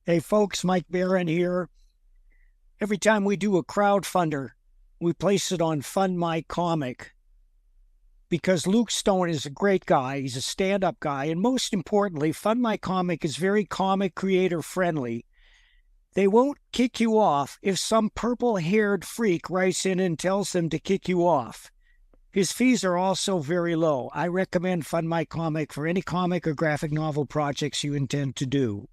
Hey folks, Mike Barron here. Every time we do a crowdfunder, we place it on Fund My Comic because Luke Stone is a great guy. He's a stand-up guy. And most importantly, Fund My Comic is very comic creator friendly. They won't kick you off if some purple-haired freak writes in and tells them to kick you off. His fees are also very low. I recommend Fund My Comic for any comic or graphic novel projects you intend to do.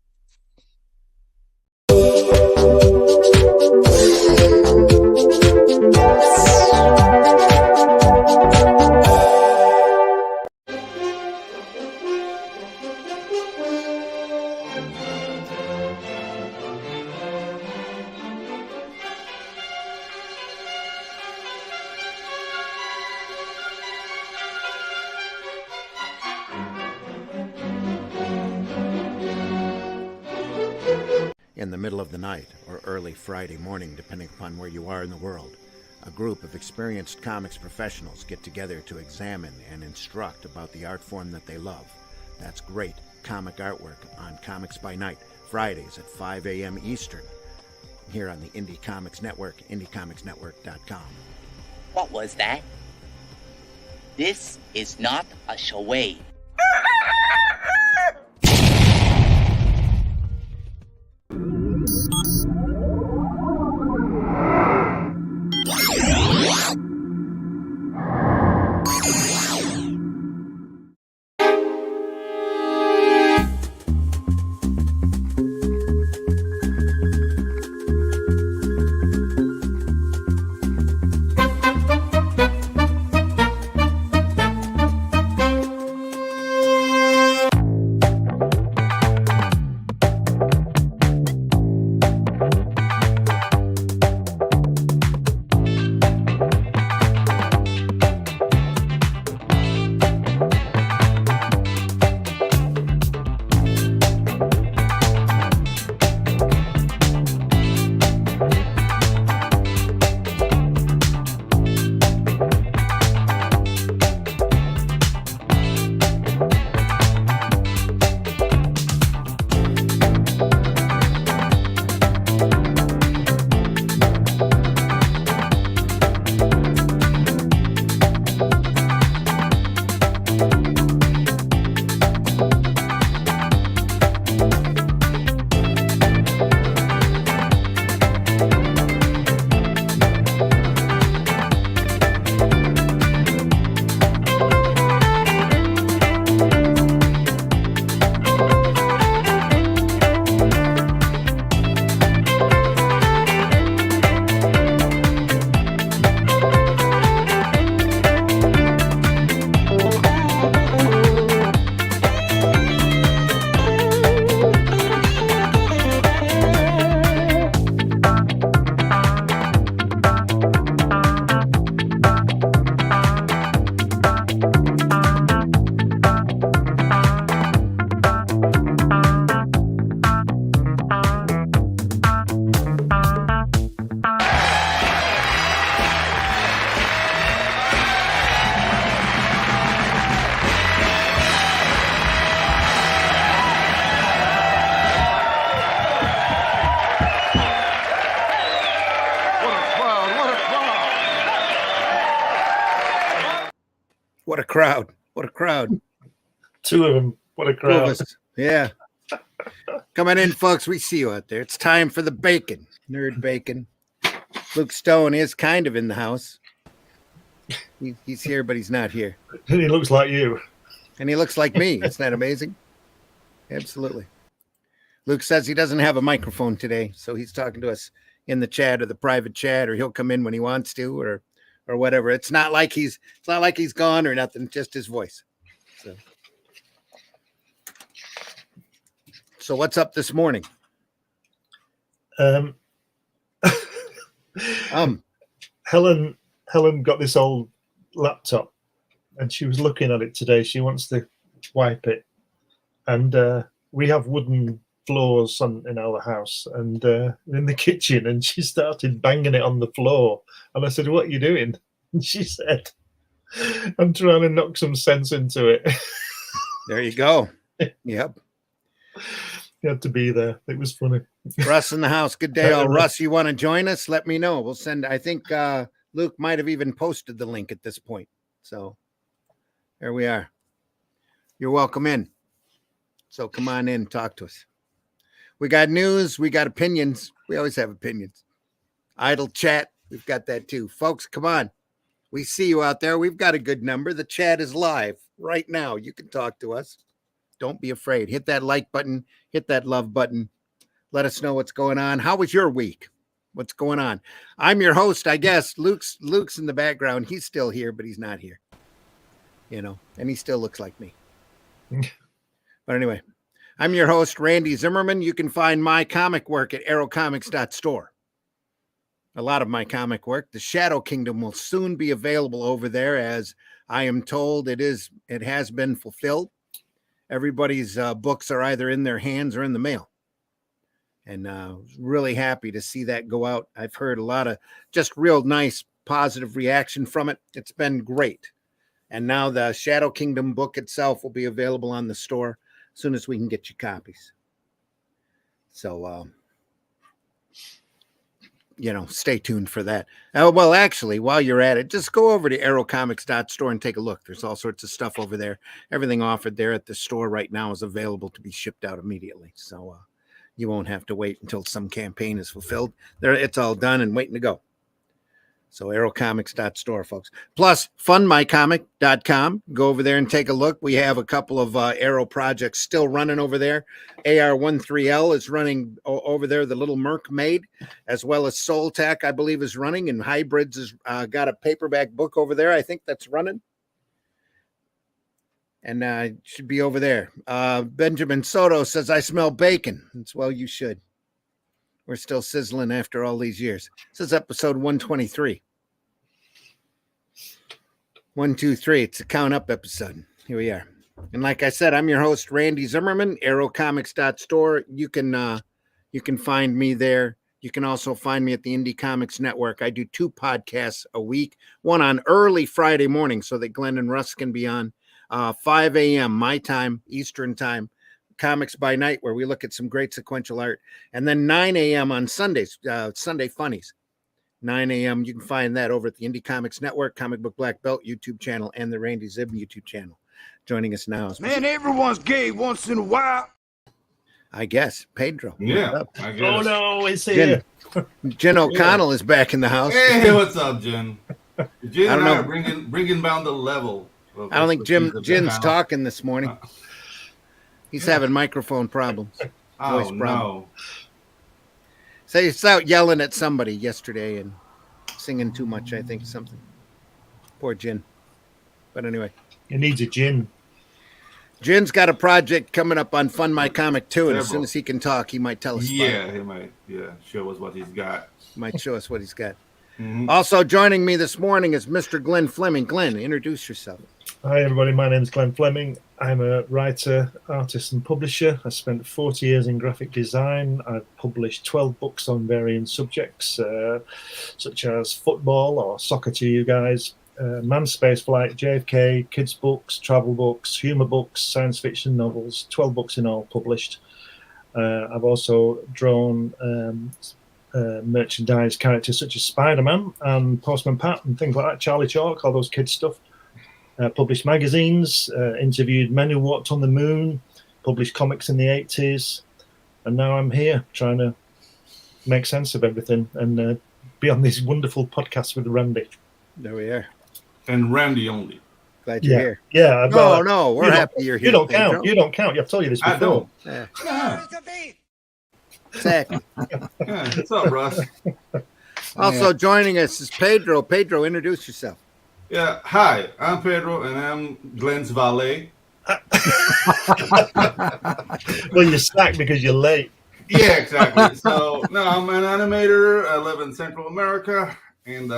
In the middle of the night or early Friday morning, depending upon where you are in the world, a group of experienced comics professionals get together to examine and instruct about the art form that they love. That's great comic artwork on Comics by Night, Fridays at 5 a.m. Eastern, here on the Indie Comics Network, indiecomicsnetwork.com. What was that? This is not a charade. What a crowd. What a crowd. Two of them. What a crowd. 2 of us. Yeah. Coming in, folks. We see you out there. It's time for the bacon. Nerd bacon. Luke Stone is kind of in the house. He's here, but he's not here. And he looks like you. And he looks like me. Isn't that amazing? Absolutely. Luke says he doesn't have a microphone today, so he's talking to us in the chat or the private chat, or he'll come in when he wants to, or whatever. It's not like he's gone or nothing, just his voice. So what's up this morning? Helen got this old laptop and she was looking at it today. She wants to wipe it, and we have wooden floors in our house and in the kitchen, and she started banging it on the floor, and I said, "What are you doing?" And she said, "I'm trying to knock some sense into it." There you go. Yep. He had to be there. It was funny. Russ in the house. Good day, all. Russ, you want to join us? Let me know. We'll send. I think Luke might have even posted the link at this point. So there we are. You're welcome in. So come on in, talk to us. We got news. We got opinions. We always have opinions. Idle chat. We've got that too. Folks, come on. We see you out there. We've got a good number. The chat is live right now. You can talk to us. Don't be afraid. Hit that like button. Hit that love button. Let us know what's going on. How was your week? What's going on? I'm your host, I guess. Luke's in the background. He's still here, but he's not here. You know, and he still looks like me. But anyway, I'm your host, Randy Zimmerman. You can find my comic work at arrowcomics.store. A lot of my comic work. The Shadow Kingdom will soon be available over there, as I am told it has been fulfilled. Everybody's books are either in their hands or in the mail. And really happy to see that go out. I've heard a lot of just real nice, positive reaction from it. It's been great. And now the Shadow Kingdom book itself will be available on the store as soon as we can get you copies. So, stay tuned for that. Well, actually, while you're at it, just go over to arrowcomics.store and take a look. There's all sorts of stuff over there. Everything offered there at the store right now is available to be shipped out immediately. So you won't have to wait until some campaign is fulfilled. It's all done and waiting to go. So arrowcomics.store, folks. Plus, fundmycomic.com. Go over there and take a look. We have a couple of Arrow projects still running over there. AR-13L is running over there, the Little Mermaid, as well as Soul Tech, I believe, is running. And Hybrids has got a paperback book over there. I think that's running. And it should be over there. Benjamin Soto says, I smell bacon. It's, well, you should. We're still sizzling after all these years. This is episode 123. 123. It's a count up episode. Here we are. And like I said, I'm your host, Randy Zimmerman, arrowcomics.store. You can find me there. You can also find me at the Indie Comics Network. I do 2 podcasts a week, one on early Friday morning so that Glenn and Russ can be on 5 a.m. my time, Eastern time. Comics by Night, where we look at some great sequential art, and then 9 a.m. on Sundays, Sunday Funnies. 9 a.m. You can find that over at the Indie Comics Network, Comic Book Black Belt YouTube channel, and the Randy Zib YouTube channel. Joining us now is everyone's gay once in a while. I guess Pedro. Yeah, I guess. Oh no, it's here. Jen O'Connell is back in the house. Hey, what's up, Jen? Jen I don't and I know. are bringing down the level. I don't think Jen's talking this morning. He's having microphone problems. Voice problem. No. So he's out yelling at somebody yesterday and singing too much, I think, something. Poor Jen. But anyway. He needs a gin. Jen's got a project coming up on Fund My Comic too, and as soon as he can talk, he might tell us. Yeah, he might. Yeah, show us what he's got. Might show us what he's got. Mm-hmm. Also joining me this morning is Mr. Glenn Fleming. Glenn, introduce yourself. Hi, everybody. My name's Glenn Fleming. I'm a writer, artist, and publisher. I spent 40 years in graphic design. I've published 12 books on varying subjects, such as football or soccer to you guys, manned spaceflight, JFK, kids' books, travel books, humor books, science fiction novels, 12 books in all published. I've also drawn merchandise characters such as Spider-Man and Postman Pat and things like that, Charlie Chalk, all those kids' stuff. Published magazines, interviewed men who walked on the moon, published comics in the 80s, and now I'm here trying to make sense of everything and be on this wonderful podcast with Randy. There we are. And Randy only. Glad you're here. Yeah. No, we're happy you're here. You don't Pedro. count. You don't count. I've told you this before. I don't. Yeah. Exactly. Yeah, what's up, Russ? Also joining us is Pedro. Pedro, introduce yourself. Yeah, hi, I'm Pedro, and I'm Glenn's valet. Well, you're stacked because you're late. Yeah, exactly. So, no, I'm an animator. I live in Central America, and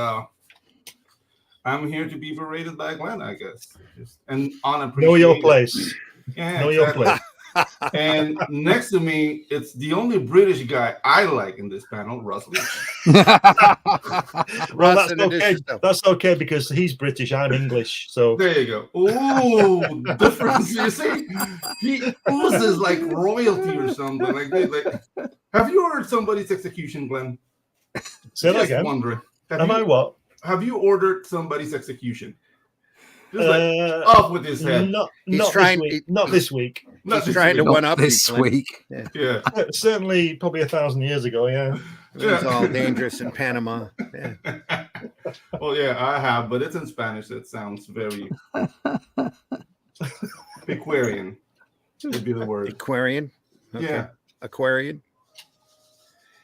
I'm here to be berated by Glenn, I guess. And unappreciated. Know your place. Yeah, Know exactly. your place. And next to me, it's the only British guy I like in this panel, Russ Leach. Well, Russ, that's introduce okay. yourself. That's okay because he's British. I'm English. So There you go. Ooh, difference. You see, he oozes like royalty or something. Like, have you ordered somebody's execution, Glenn? say that Just again. wondering. Am I what? Have you ordered somebody's execution? Just like off with his head. Not trying- this week. Not this week. Not He's this trying to week. one up this you, Glenn. week. Yeah. Certainly, probably 1,000 years ago. Yeah. It was all dangerous in Panama. Yeah. Well, yeah, I have, but it's in Spanish. It sounds very Aquarian. Would be the word. Aquarian. Okay. Yeah. Aquarian.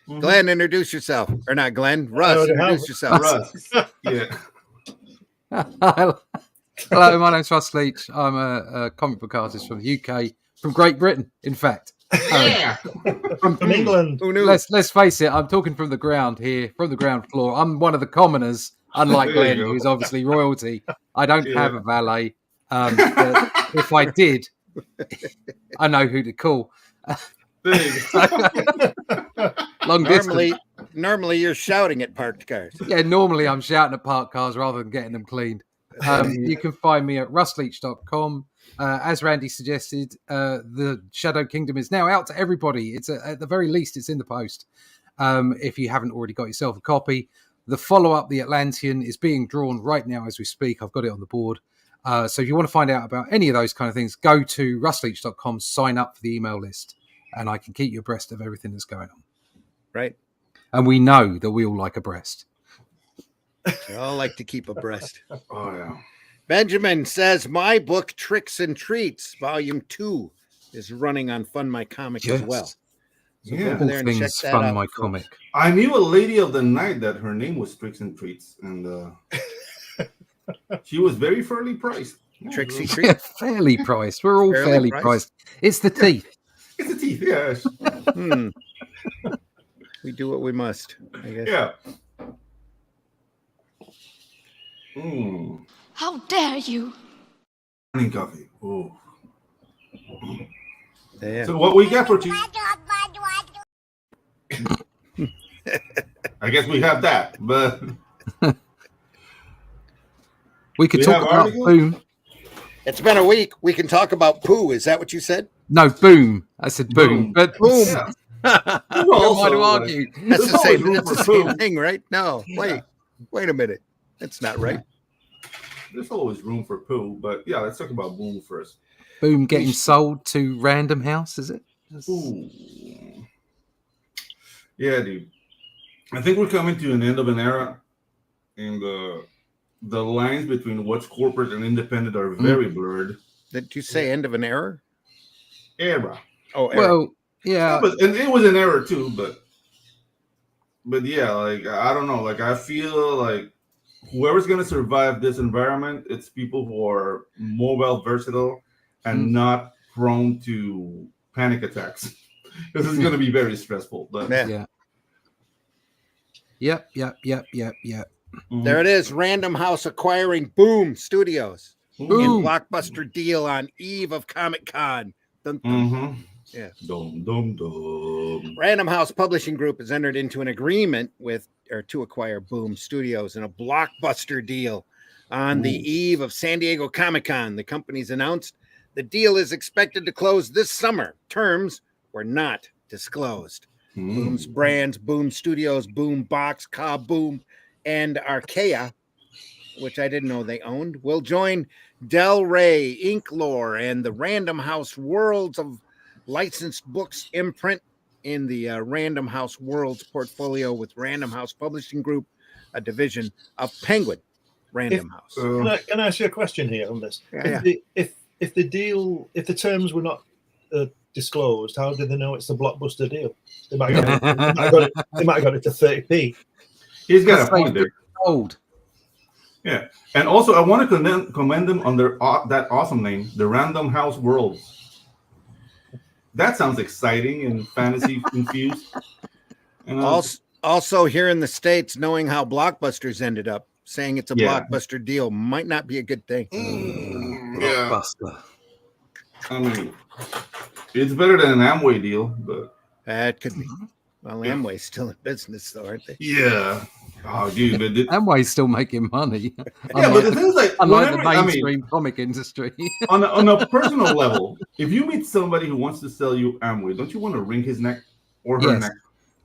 Mhm. Glenn, introduce yourself. Or not Glenn. Russ, already have. introduce yourself. Russ. Yeah. Hello, my name's Russ Leach. I'm a comic book artist from the UK, from Great Britain, in fact. Yeah. From England. Who knew? Let's face it, I'm talking from the ground here, from the ground floor. I'm one of the commoners, unlike There you Glenn, go. who's obviously royalty. I don't Yeah. have a valet. But if I did, I know who to call. There you go. Long distance. Normally you're shouting at parked cars. Yeah, normally I'm shouting at parked cars rather than getting them cleaned. You can find me at russleach.com. As Randy suggested, the Shadow Kingdom is now out to everybody. It's at the very least, it's in the post. If you haven't already got yourself a copy, the follow-up, The Atlantean, is being drawn right now as we speak. I've got it on the board. So if you want to find out about any of those kind of things, go to russleach.com, sign up for the email list, and I can keep you abreast of everything that's going on. Right? And we know that we all like a breast. We all like to keep abreast. Oh, yeah. Benjamin says, my book, Tricks and Treats, Volume 2, is running on Fund My Comic as well. So go Yeah. over All there and check things that Fun out, My folks. Comic. I knew a lady of the night that her name was Tricks and Treats, and she was very fairly priced. Yeah, Trixie it was- Treat. Yeah, fairly priced. We're all Fairly fairly priced? priced. It's the teeth. It's the teeth, yeah. We do what we must, I guess. Yeah. Mm. How dare you? Morning coffee. Oh. Yeah. So what we got for you? I guess we have that, but We could We talk have about articles? Boom. It's been a week. We can talk about poo. Is that what you said? No, Boom. I said Boom. Boom. But Boom. yeah. who am I Also, to like, argue? That's There's the same. always room That's the for same poo. thing, right? No, wait a minute. That's not right. There's always room for poo, but yeah, let's talk about Boom first. Boom getting sold to Random House, is it? Ooh. Yeah, dude. I think we're coming to an end of an era, and the lines between what's corporate and independent are very blurred. Did you say end of an era? Era. Oh, era. Well, yeah. And it was an error too, but yeah, like I don't know, like I feel like whoever's gonna survive this environment, it's people who are mobile, versatile, and not prone to panic attacks. This is gonna be very stressful. But Yeah. Yeah. Yep. Mhm. There it is. Random House acquiring Boom Studios Boom. in blockbuster deal on eve of Comic Con. Dun, dun. Mhm. Yeah. Dum dum dum. Random House Publishing Group has entered into an agreement to acquire Boom Studios in a blockbuster deal on the eve of San Diego Comic Con. The company's announced the deal is expected to close this summer. Terms were not disclosed. Boom's brands, Boom Studios, Boom Box, Kaboom, and Arkea, which I didn't know they owned, will join Del Rey, Inklore, and the Random House Worlds of licensed books imprint in the Random House Worlds portfolio with Random House Publishing Group, a division of Penguin Random House. Can I ask you a question here on this? Yeah, If the terms were not disclosed, how did they know it's a blockbuster deal? They might have got it to 30p. He's got a point there. Old. Yeah, and also I want to commend them on their that awesome name, the Random House Worlds. That sounds exciting and fantasy infused. And, Also, here in the States, knowing how Blockbusters ended up, saying it's a blockbuster deal might not be a good thing. yeah, Blockbuster. I mean, it's better than an Amway deal, but That could be. Well, Amway's still in business, though, aren't they? Yeah. Oh, dude. Amway's still making money. Yeah, but the thing is, like, unlike the whenever, I mainstream mean, comic industry. on a personal level, if you meet somebody who wants to sell you Amway, don't you want to wring his neck or her Yes. neck?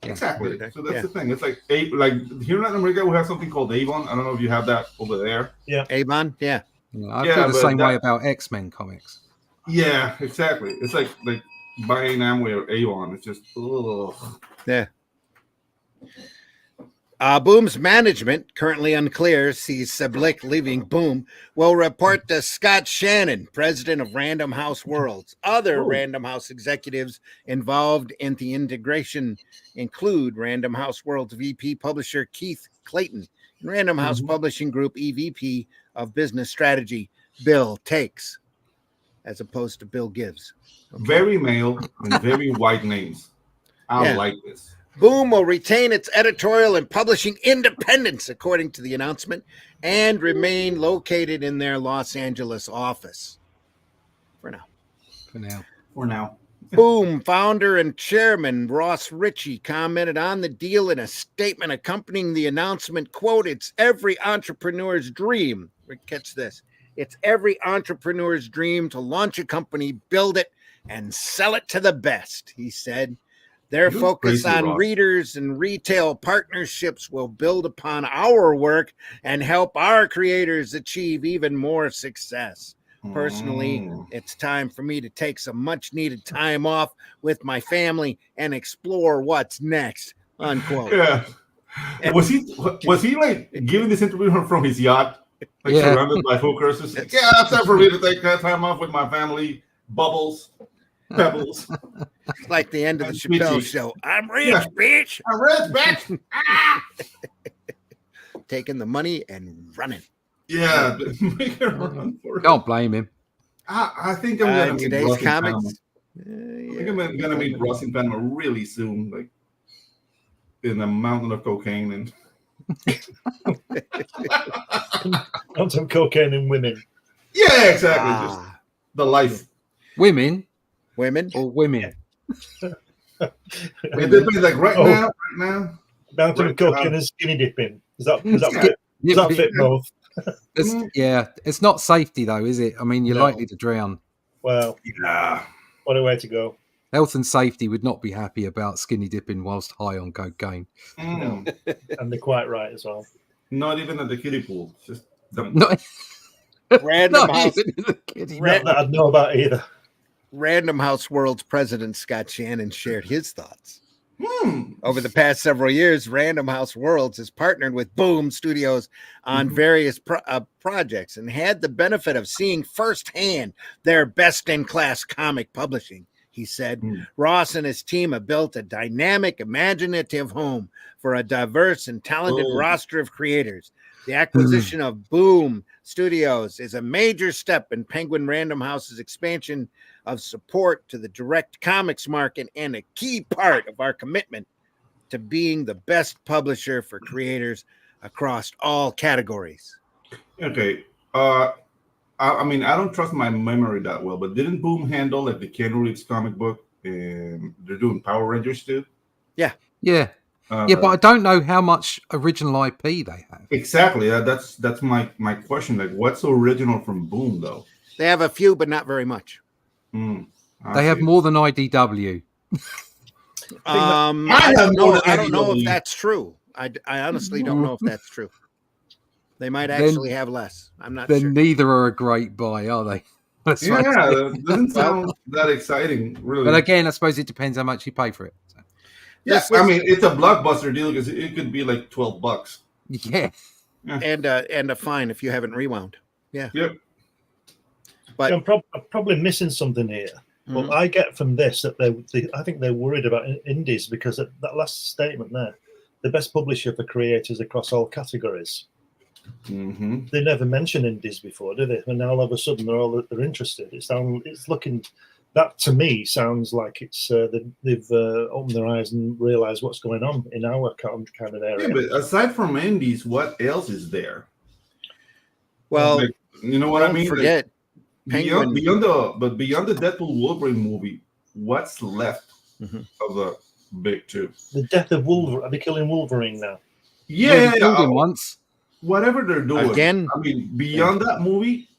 Yeah. Exactly. So that's Yeah. the thing. It's like here in Latin America, we have something called Avon. I don't know if you have that over there. Avon, yeah. I Yeah, feel the but same way that- about X-Men comics. Yeah, exactly. It's like buying Amway or Avon. It's just ugh. Yeah. Boom's management, currently unclear, sees Seblick leaving Boom, will report to Scott Shannon, president of Random House Worlds. Other Random House executives involved in the integration include Random House Worlds VP publisher Keith Clayton and Random House Publishing Group EVP of Business Strategy Bill Takes, as opposed to Bill Gives. Okay. Very male and very white names. I Yeah. like this. Boom will retain its editorial and publishing independence, according to the announcement, and remain located in their Los Angeles office for now. For now. Boom founder and chairman Ross Ritchie commented on the deal in a statement accompanying the announcement. Quote, "It's every entrepreneur's dream." Catch this. "It's every entrepreneur's dream to launch a company, build it, and sell it to the best," he said. "Their You're focus crazy, on Ross. readers and retail partnerships will build upon our work and help our creators achieve even more success. Personally, it's time for me to take some much needed time off with my family and explore what's next," unquote. Yeah. Was he like giving this interview from his yacht? Like Yeah. surrounded by hookers? It's like, yeah, it's time for me to take time off with my family. Bubbles. Pebbles. Like the end of the That's Chappelle bitchy. show. "I'm rich, Yeah. bitch." I'm rich, bitch. Taking the money and running. Yeah. Make it run for it. Can't blame him. I think I'm In gonna meet today's Ross in Panama. comics. I think I'm gonna meet Ross in Panama really soon, like in a mountain of cocaine and On some cocaine and women. yeah, exactly. Just Ah, the life. Women women. or women? It depends, like right now. Mountain of Right. cocaine and skinny dipping. Does that Yeah. fit? Does that fit both? It's not safety though, is it? I mean, you're No. likely to drown. Well, Yeah. what a way to go. Health and safety would not be happy about skinny dipping whilst high on cocaine. Mm. And they're quite right as well. Not even at the kiddie pool. Just dumb. Not, Random not House. even in the kiddie. Ra- Not that I'd know about either. Random House World's president Scott Shannon shared his thoughts. Hmm. Over the past several years, Random House Worlds has partnered with Boom Studios on various projects and had the benefit of seeing firsthand their best-in-class comic publishing. He said, Ross and his team have built a dynamic, imaginative home for a diverse and talented roster of creators. The acquisition of Boom Studios is a major step in Penguin Random House's expansion of support to the direct comics market and a key part of our commitment to being the best publisher for creators across all categories. Okay. I mean, I don't trust my memory that well, but didn't Boom handle like the Ken Reeves comic book, and they're doing Power Rangers too? Yeah. Uh, Yeah, but I don't know how much original IP they have. exactly. That's my question. Like, what's original from Boom though? They have a few, but not very much. They have more than IDW. I don't know. more I don't know IDW. if that's true. I honestly don't know if that's true. They might actually have less. I'm not Then sure. neither are a great buy, are they? Let's face it. Yeah, that doesn't sound that exciting, really. But again, I suppose it depends how much you pay for it. So. yeah, I mean, it's a blockbuster deal because it could be like $12. Yeah. And a fine if you haven't rewound. Yeah. Yep. But I'm probably missing something here. Well, I get from this that I think they're worried about indies because that last statement there, the best publisher for creators across all categories. Mm-hmm. They never mentioned indies before, do they? And now all of a sudden they're interested. It's looking, that to me sounds like it's they've opened their eyes and realized what's going on in our kind of area. Yeah, but aside from indies, what else is there? well, Like, you know what I don't mean? forget Like, beyond the Deadpool Wolverine movie, what's left of the big too. The death of Wolverine. Are they killing Wolverine now? Yeah, They killed him once. whatever they're doing. Again? I mean, beyond that movie,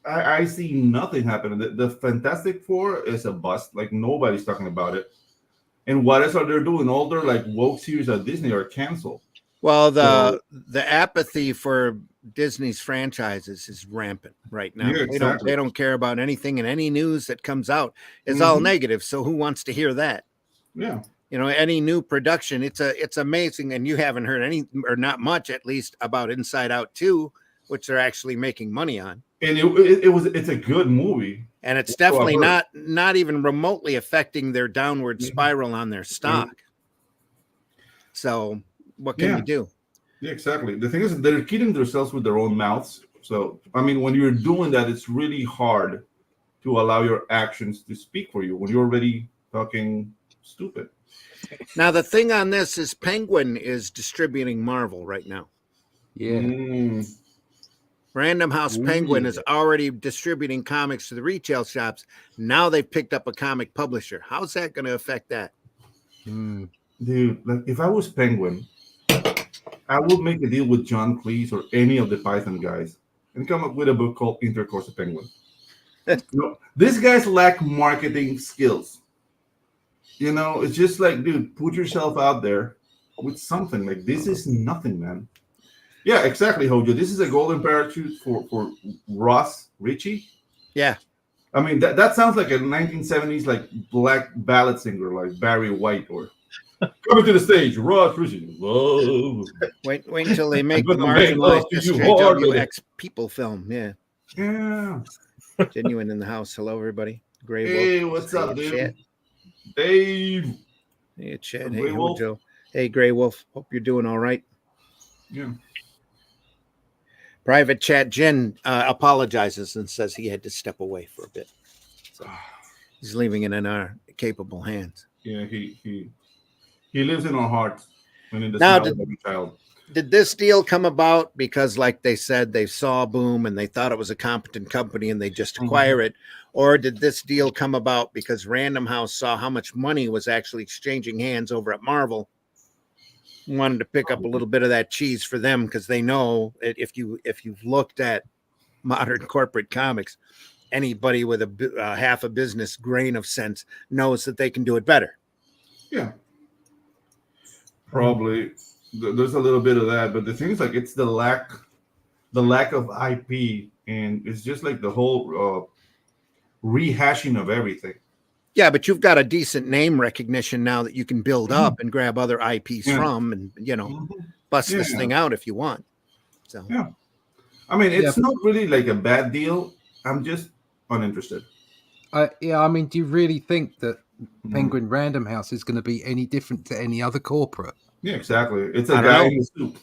I see nothing happening. The Fantastic Four is a bust. Like, nobody's talking about it. And what else are they doing? All their like woke series at Disney are canceled. Well, the apathy for Disney's franchises is rampant right now. Yeah, exactly. They don't care about anything, and any news that comes out is all negative. So who wants to hear that? Yeah. You know, any new production, it's amazing, and you haven't heard any, or not much at least, about Inside Out 2, which they're actually making money on. And it's a good movie. And it's definitely not even remotely affecting their downward spiral on their stock. So what can you do? Yeah, exactly. The thing is, they're killing themselves with their own mouths. So, I mean, when you're doing that, it's really hard to allow your actions to speak for you when you're already talking stupid. Now, the thing on this is Penguin is distributing Marvel right now. Yeah. Random House Penguin is already distributing comics to the retail shops. Now they've picked up a comic publisher. How's that going to affect that? Dude, like, if I was Penguin, I would make a deal with John Cleese or any of the Python guys and come up with a book called Intercourse of Penguin. No, these guys lack marketing skills. You know, it's just like, dude, put yourself out there with something. Like, this is nothing, man. Yeah, exactly, Hojo. This is a golden parachute for Ross Ritchie. Yeah. I mean, that sounds like a 1970s like black ballad singer like Barry White, or coming to the stage, Ross Ritchie. Whoa. Wait until they make the I'm gonna make love marginalized to you hard with it. SJWX people film. Yeah. Yeah. Genuine in the house. Hello, everybody. Gray Hey, Wolf. what's up, Hey, dude? Chat. Dave. Hey, Chad. Gray Hey, Wolf. Hojo. Hey, Gray Wolf. Hope you're doing all right. Yeah. Private Chat Jen apologizes and says he had to step away for a bit. So he's leaving it in our capable hands. Yeah, he lives in our hearts and in the Now, smile of every child. Did this deal come about because, like they said, they saw Boom and they thought it was a competent company and they just acquire it? Or did this deal come about because Random House saw how much money was actually exchanging hands over at Marvel, wanted to pick up a little bit of that cheese for them because they know if you've looked at modern corporate comics, anybody with a half a business grain of sense knows that they can do it better. Yeah. Probably. There's a little bit of that, but the thing is, like, it's the lack of IP, and it's just like the whole rehashing of everything. Yeah, but you've got a decent name recognition now that you can build up and grab other IPs from, and bust this thing out if you want. So yeah, I mean, it's not really like a bad deal. I'm just uninterested. I mean, do you really think that Penguin Random House is going to be any different to any other corporate? Yeah, exactly. It's a guy in a suit.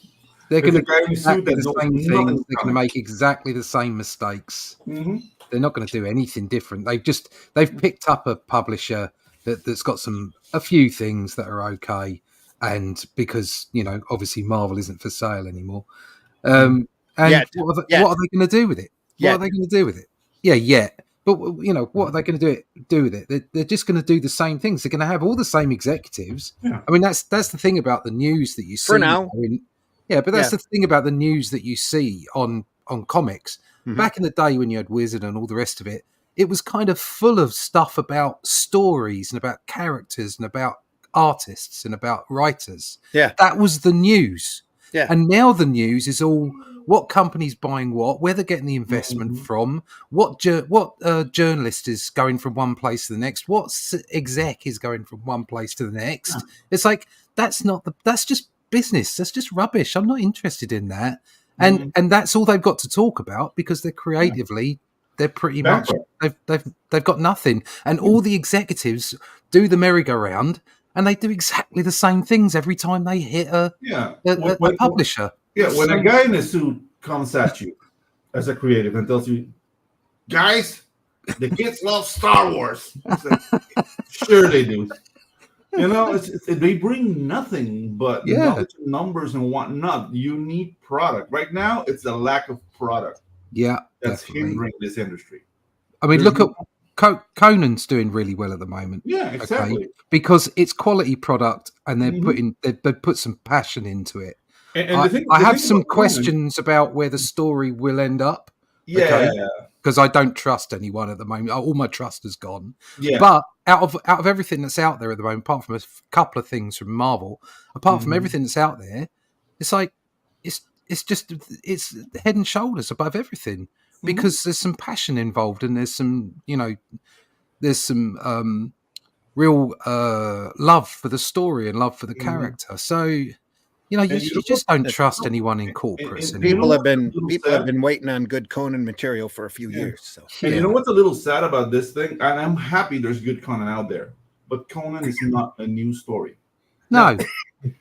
They're going to do exactly the same things. They're going to make exactly the same mistakes. They're not going to do anything different. They've picked up a publisher that's got a few things that are okay, and because obviously Marvel isn't for sale anymore. What are they going to do with it? What are they going to do with it? Yeah. But what are they going to do with it? They're just going to do the same things. They're going to have all the same executives. Yeah. I mean, that's the thing about the news that you see for now. That's the thing about the news that you see on comics. Back in the day when you had Wizard and all the rest of it, it was kind of full of stuff about stories and about characters and about artists and about writers. Yeah, that was the news. Yeah, and now the news is all what company's buying what, where they're getting the investment from, what journalist is going from one place to the next, what exec is going from one place to the next. It's like that's just business. That's just rubbish. I'm not interested in that. And that's all they've got to talk about because they're creatively, they're pretty much they've got nothing. And all the executives do the merry-go-round, and they do exactly the same things every time they hit a publisher. When a guy in a suit comes at you as a creative and tells you, guys, the kids love Star Wars. It's like, sure they do. They bring nothing but numbers and whatnot. You need product. Right now, it's the lack of product. Yeah, that's hindering this industry. I mean, look at Conan's doing really well at the moment. Yeah, exactly. Because it's quality product, and they're Mhm. they've put some passion into it. And I have thing some about Conan- questions about where the story will end up. Yeah, Because I don't trust anyone at the moment. All my trust is gone. yeah. But out of everything that's out there at the moment, apart from a couple of things from Marvel, apart from Mhm. everything that's out there, it's like it's head and shoulders above everything because there's some passion involved, and there's some real love for the story and love for the character. So you just don't trust anyone in corporates and anymore. People have been waiting on good Conan material for a few years. So And you know what's a little sad about this thing? And I'm happy there's good Conan out there, but Conan is not a new story. No.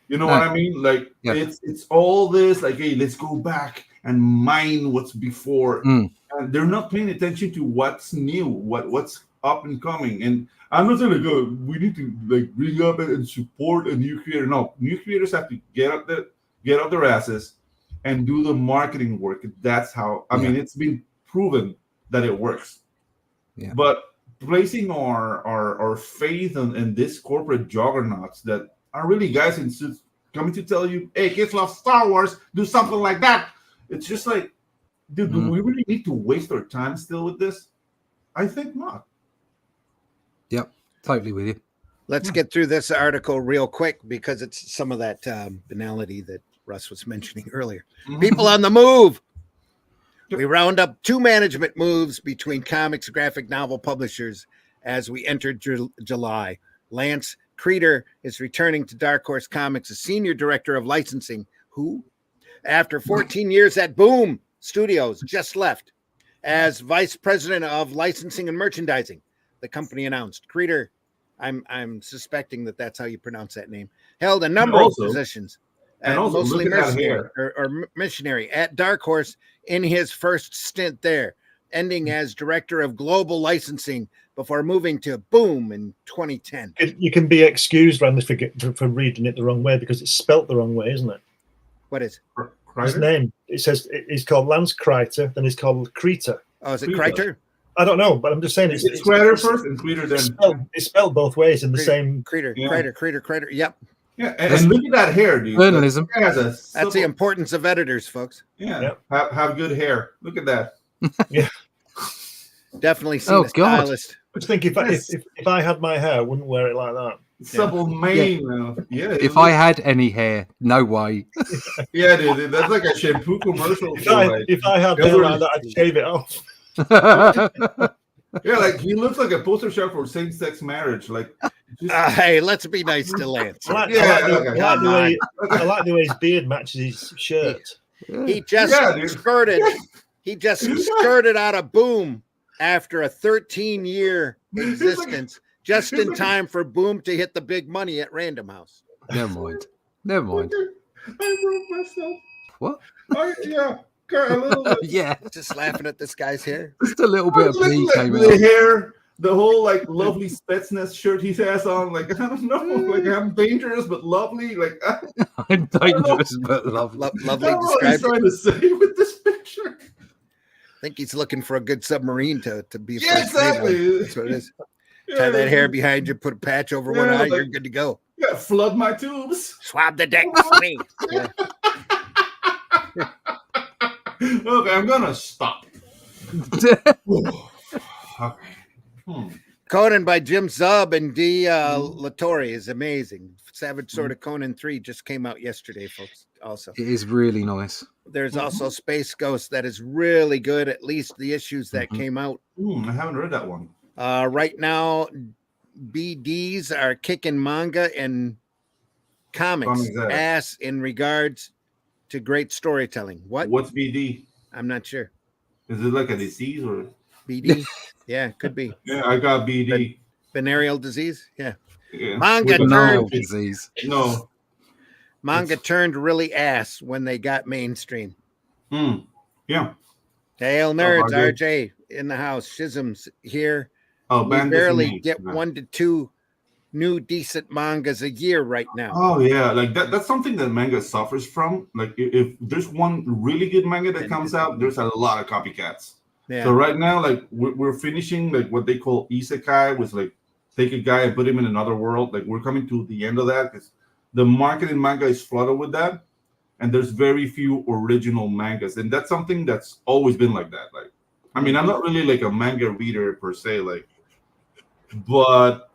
You know what I mean? Like it's all this like, hey, let's go back and mine what's before, and they're not paying attention to what's new, what's up and coming. And I'm not saying like, we need to like bring up and support a new creator. No, new creators have to get up their asses and do the marketing work. That's how. I mean, it's been proven that it works. Yeah. But placing our faith in this corporate juggernauts that are really guys in suits coming to tell you, hey, kids love Star Wars, do something like that. It's just like, dude, do we really need to waste our time still with this? I think not. Yep, totally with you. let's get through this article real quick because it's some of that banality that Russ was mentioning earlier. People on the move. We round up 2 management moves between comics graphic novel publishers as we enter July. Lance Creeder is returning to Dark Horse Comics as Senior Director of Licensing, who, after 14 years at Boom Studios, just left as Vice President of Licensing and Merchandising. The company announced. Creeder, I'm suspecting that that's how you pronounce that name, held a number of positions. And also, mostly look at that mercenary hair. or missionary at Dark Horse in his first stint there, ending as director of global licensing before moving to Boom in 2010. You can be excused, Randy, for reading it the wrong way because it's spelt the wrong way, isn't it? What is his name? It says he's called Lance Kreiter, then he's called Creter. Oh, is it Kreiter? I don't know, but I'm just saying it's Kreiter first and Creter then. It's spelled both ways in the same. Creter. Yep. Yeah, and look at that hair, dude. Journalism. That's the importance of editors, folks. Yeah, have good hair. Look at that. Yeah, definitely seen a stylist. I think if I had my hair, I wouldn't wear it like that. Supple mane. Yeah. If I had any hair, no way. Yeah, dude, that's like a shampoo commercial. If I had hair like that, I'd shave it off. Yeah, like he looks like a poster child for same-sex marriage. Like, hey, let's be nice to Lance. I like the way his beard matches his shirt. He just skirted. He just skirted out of Boom after a 13-year existence, just in time for Boom to hit the big money at Random House. Never mind. I broke myself. What? Oh, yeah. A little bit. Yeah, just laughing at this guy's hair. Just a little bit of pee came out. The hair, the whole like lovely Spetsnaz shirt he has on. Like, I don't know, like I'm dangerous but lovely. Like I'm dangerous but lovely. Lovely. That's what he's trying to say with this picture. I think he's looking for a good submarine to be. Yeah, exactly. That's what it is. Tie that hair behind you, put a patch over one eye, you're good to go. Yeah, flood my tubes. Swab the deck for me. Yeah. Okay, I'm gonna stop. Conan by Jim Zub and D. Latore is amazing. Savage Sword of Conan 3 just came out yesterday, folks. Also, it is really nice. There's also Space Ghost that is really good. At least the issues that came out. I haven't read that one. Right now, BDs are kicking manga and comics ass in regards to great storytelling. What's BD? I'm not sure. Is it like a disease or BD? Yeah, could be. Yeah, I got BD. Venereal disease? Yeah. Yeah. Manga turned disease. No. Manga turned really ass when they got mainstream. Yeah. Hail nerds, RJ in the house. Shizm's here. Oh, we barely get 1 to 2 new decent mangas a year right now. Oh yeah, like that's something that manga suffers from. Like if there's one really good manga that comes out, there's a lot of copycats. Yeah. So right now, like we're finishing like what they call isekai, was like take a guy and put him in another world. Like we're coming to the end of that because the market in manga is flooded with that, and there's very few original mangas, and that's something that's always been like that. Like, I mean, I'm not really like a manga reader per se, like, but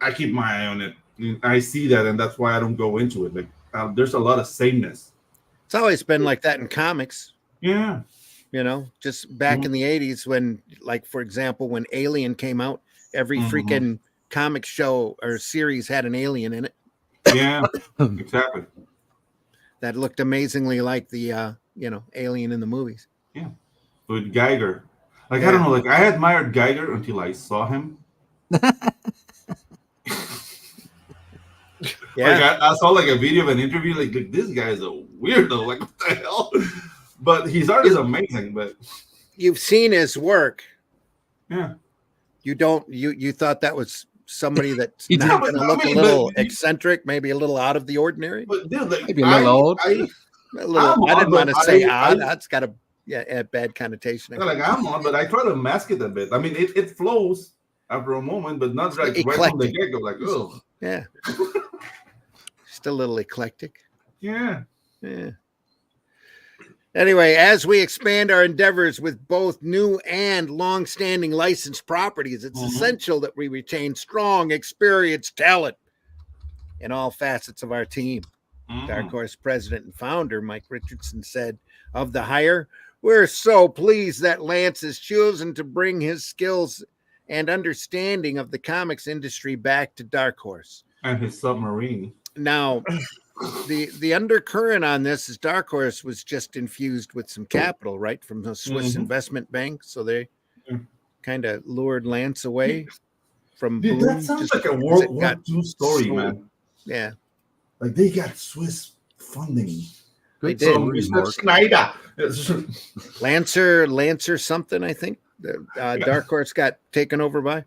I keep my eye on it. I see that, and that's why I don't go into it. Like, there's a lot of sameness. It's always been like that in comics. Yeah. You know, just back in the 80s when, like, for example, when Alien came out, every freaking comic show or series had an alien in it. Yeah, exactly. That looked amazingly like the, alien in the movies. Yeah. With Geiger. Like, I don't know, like, I admired Geiger until I saw him. Yeah. Like, I saw, like, a video of an interview, like this guy is a weirdo. Like, what the hell? But his art is amazing, but... You've seen his work. Yeah. You thought that was somebody that's You not did. going to look a little eccentric, maybe a little out of the ordinary? But, dude, like, Maybe a little odd. I didn't want to say odd. That's got a bad connotation. Like, I'm on, but I try to mask it a bit. I mean, it flows after a moment, but not like right from the get-go. Like, oh. Yeah. Just a little eclectic. Yeah. Yeah. Anyway, as we expand our endeavors with both new and long-standing licensed properties, it's essential that we retain strong, experienced talent in all facets of our team. Dark Horse president and founder Mike Richardson said of the hire, "We're so pleased that Lance has chosen to bring his skills and understanding of the comics industry back to Dark Horse." And his submarine. Now, the undercurrent on this is Dark Horse was just infused with some capital, right, from the Swiss investment bank. So they kind of lured Lance away from Dude, Boom. that sounds like a World War II story, man. Yeah. Like, they got Swiss funding. They did. So, Mr. Schneider. Lancer something, I think. Dark Horse got taken over by.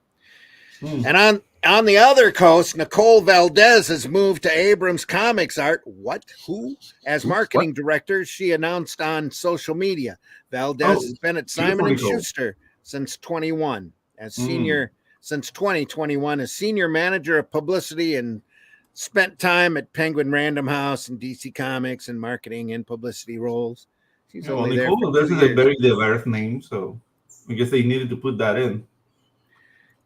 And on the other coast, Nicole Valdez has moved to Abrams Comics Art. Who? As marketing director, she announced on social media. Valdez has been at Simon & Schuster since 2021 as senior manager of publicity, and spent time at Penguin Random House and DC Comics and marketing and publicity roles. She's only there. Nicole Valdez is a very diverse name, so I guess they needed to put that in.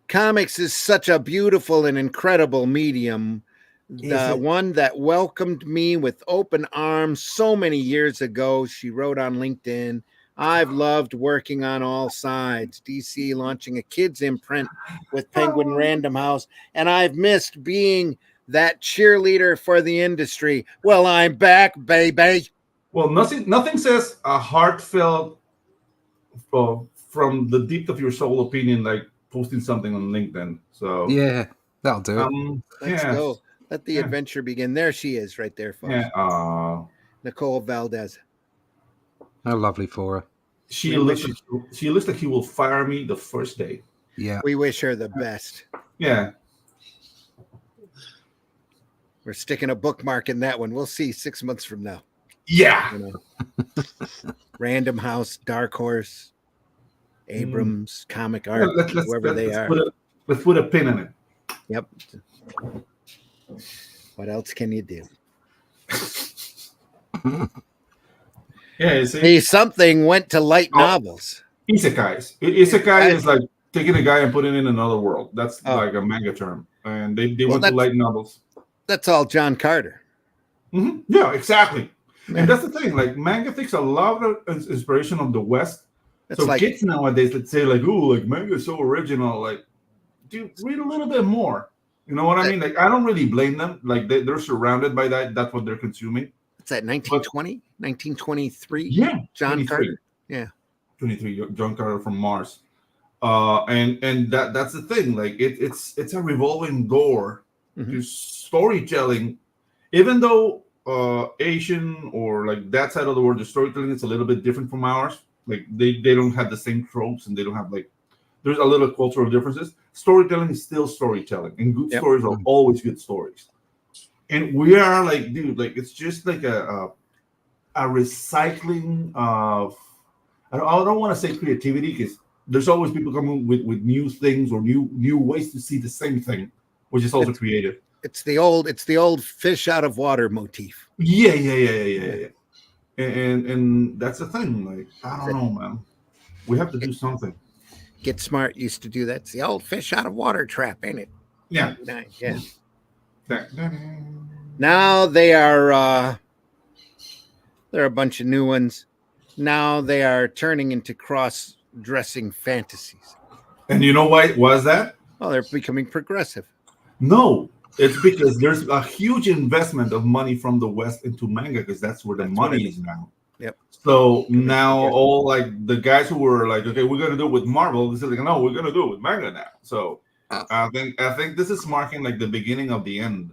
Comics is such a beautiful and incredible medium. The one that welcomed me with open arms so many years ago, she wrote on LinkedIn. I've loved working on all sides. DC launching a kids imprint with Penguin Random House, and I've missed being that cheerleader for the industry. Well, I'm back, baby. Well, nothing says a heartfelt, from the deep of your soul opinion, like posting something on LinkedIn. So yeah, that'll do it. Let's go. Let the adventure begin. There she is, right there, folks. Yeah. Nicole Valdez. How lovely for her. She looks like he will fire me the first day. Yeah. We wish her the best. Yeah. We're sticking a bookmark in that one. We'll see 6 months from now. Yeah. Random House, Dark Horse, Abrams, Comic Art, whoever they are. Let's put a pin in it. Yep. What else can you do? Yeah, you see? Something went to light novels. Isekais. Isekai is like taking a guy and putting in another world. That's like a manga term. And they went to light novels. That's all John Carter. Yeah, exactly. Yeah. And that's the thing. Like, manga takes a lot of inspiration of the West. So like, kids nowadays, let's say, like, oh, like, manga is so original. Like, dude, read a little bit more. You know what I mean? Like, I don't really blame them. Like, they're surrounded by that. That's what they're consuming. What's that, 1920? 1923? Yeah. John Carter? Yeah. 23, John Carter from Mars. And that's the thing. Like, it's a revolving door to storytelling. Even though Asian or like that side of the world, the storytelling is a little bit different from ours. Like, they don't have the same tropes, and they don't have, like, there's a little cultural differences. Storytelling is still storytelling, and good stories are always good stories. And we are like, dude, like, it's just like a recycling of, I don't want to say creativity, because there's always people coming with new things or new ways to see the same thing, which is also creative. It's the old fish out of water motif. Yeah. And that's the thing. Like, I don't know, man. We have to do something. Get Smart used to do that. It's the old fish out of water trap, ain't it? Yeah. Yeah. Now they are there are a bunch of new ones. Now they are turning into cross-dressing fantasies. And you know why was that? Oh, they're becoming progressive. No, it's because there's a huge investment of money from the West into manga because that's where the money is now. Yep. So now all like the guys who were like, okay, we're gonna do it with Marvel, they're like, no, we're gonna do it with manga now. So I think this is marking like the beginning of the end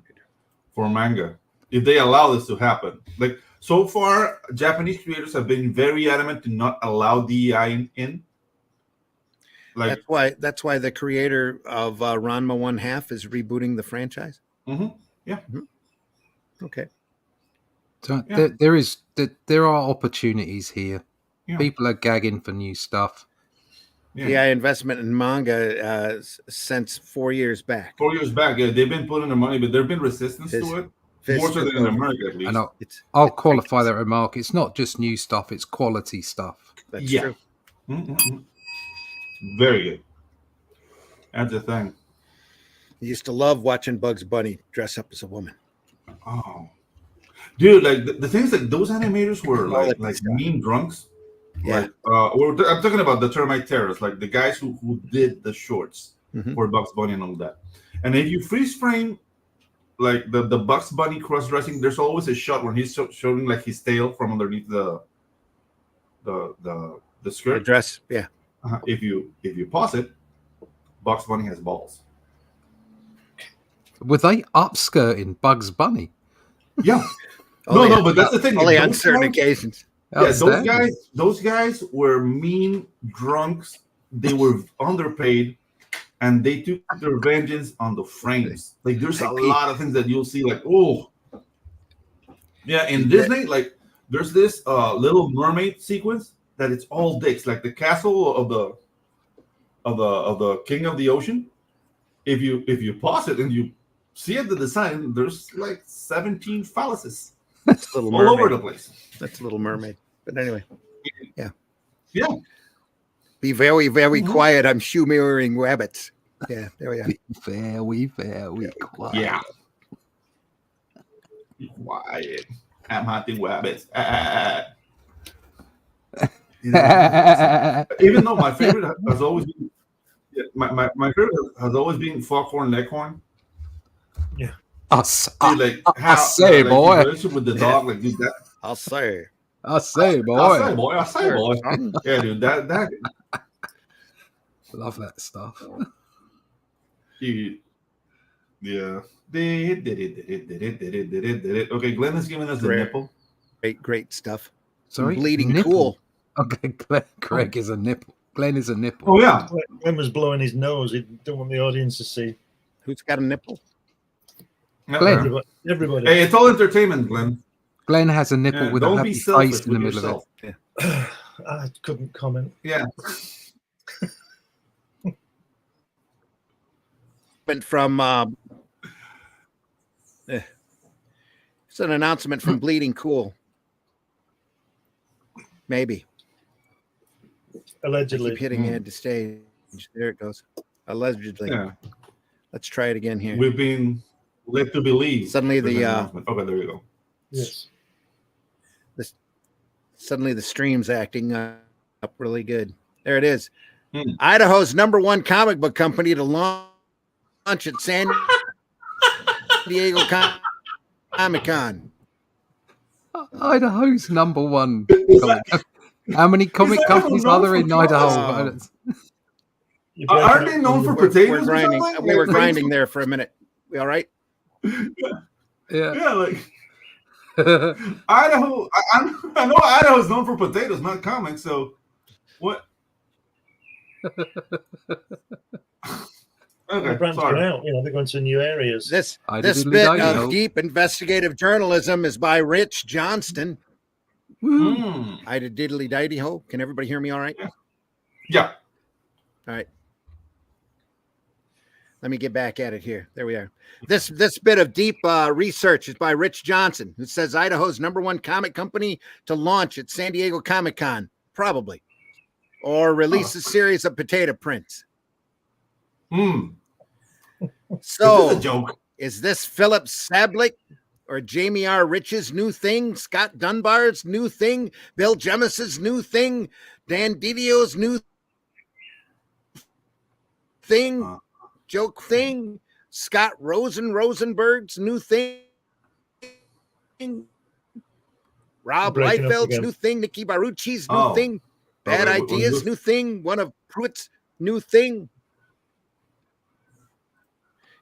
for manga if they allow this to happen. Like so far, Japanese creators have been very adamant to not allow DEI in. Like that's why the creator of Ranma 1/2 is rebooting the franchise. Mm-hmm. Yeah. Mm-hmm. Okay. So there are opportunities here. Yeah. People are gagging for new stuff. Yeah, investment in manga since 4 years back. 4 years back, yeah, they've been putting the money, but there's been resistance to it. More so than in America, at least. And I'll qualify that remark. It's not just new stuff; it's quality stuff. That's true. Mm-hmm. Very good. That's the thing. I used to love watching Bugs Bunny dress up as a woman. Oh, dude! Like the things that those animators were like mean drunks. Yeah. Like, I'm talking about the Termite Terrorists, like the guys who did the shorts for Bugs Bunny and all that. And if you freeze frame like the Bugs Bunny cross dressing, there's always a shot where he's showing like his tail from underneath the skirt, the dress. Yeah. If you pause it, Bugs Bunny has balls. Were they upskirting Bugs Bunny? Yeah. No, but that's the thing. Only on certain occasions. Yeah, those guys were mean drunks. They were underpaid, and they took their vengeance on the frames. Like there's a lot of things that you'll see, like yeah. In Disney, like there's this Little Mermaid sequence that it's all dicks, like the castle of the King of the Ocean. If you pause it and you see at the design, there's like 17 phalluses. That's Little Mermaid. All over the place. That's Little Mermaid. But anyway, yeah. Be very, very quiet. I'm shoe mirroring rabbits. Yeah, there we are. Very, very quiet. Yeah. Quiet. I'm hunting rabbits. Even though my favorite has always been my favorite has always been Foghorn Leghorn. Yeah. I say, boy. With the dog, like dude, that. I'll say, boy. Yeah, dude, that. Love that stuff. Yeah. Did it. Okay, Glenn is giving us the nipple. Great stuff. Sorry, bleeding nipple. Cool. Okay, Greg is a nipple. Glenn is a nipple. Oh yeah, Glenn was blowing his nose. He don't want the audience to see. Who's got a nipple? Glenn. Everybody. Hey, it's all entertainment, Glenn. Glenn has a nipple with a happy face in the middle of it. Yeah. I couldn't comment. Yeah. From it's an announcement from Bleeding Cool. Maybe. Allegedly. I keep hitting head to stage. There it goes. Allegedly. Yeah. Let's try it again here. We've been led to believe. Suddenly the okay, there you go. Yes. Suddenly the stream's acting up really good. There it is. Idaho's #1 comic book company to launch at San Diego Comic-Con. Idaho's #1. How many comic companies are there in Idaho? Aren't they known for potatoes? We were grinding there for a minute. We all right? Yeah, like Idaho. I know Idaho is known for potatoes, not comics. So what? Okay, sorry. Out. They're going to new areas. This bit of deep investigative journalism is by Rich Johnston. Ida diddly didy ho. Can everybody hear me all right? Yeah. All right. Let me get back at it here. There we are. This bit of deep research is by Rich Johnson, who says Idaho's #1 comic company to launch at San Diego Comic-Con, probably, or release a series of potato prints. So, This is a joke. Is this Philip Sablick or Jamie R. Rich's new thing? Scott Dunbar's new thing? Bill Jemis's new thing? Dan Didio's new thing? Joke thing? Scott Rosenberg's new thing? Rob Breaking up Liefeld's again. new thing? Nikki Barucci's new thing? Bad Okay, Ideas new thing? One of Pruitt's new thing?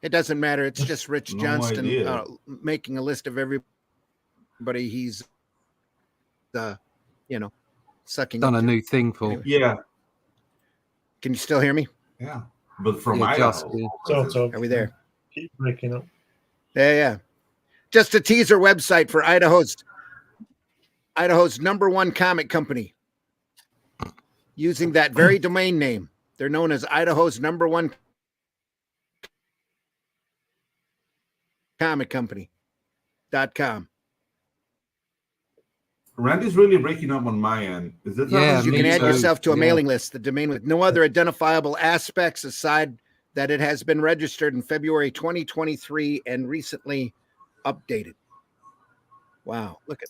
It doesn't matter. It's just Rich No Johnston idea. making a list of everybody he's, sucking. Done a up to. new thing for. Anyway. Yeah. Can you still hear me? Yeah. But from Yeah, just, Idaho. yeah. So Are we there? keep breaking up. Yeah. Just a teaser website for Idaho's #1 comic company. Using that very domain name. They're known as Idaho's #1 comic company.com. Randy's really breaking up on my end. Is it? Yeah, You me can add too. yourself to a Yeah. mailing list, the domain with no other identifiable aspects aside that it has been registered in February 2023 and recently updated. Wow, look at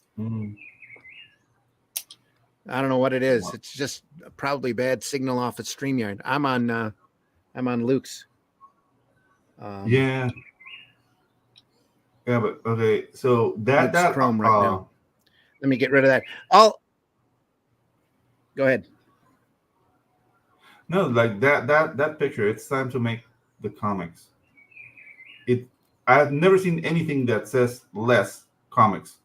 I don't know what it is. It's just probably bad signal off at StreamYard. I'm on Luke's. Yeah. Yeah, but okay. So Luke's that Chrome right now. Let me get rid of that. Go ahead. No, like that picture. It's time to make the comics. I've never seen anything that says less comics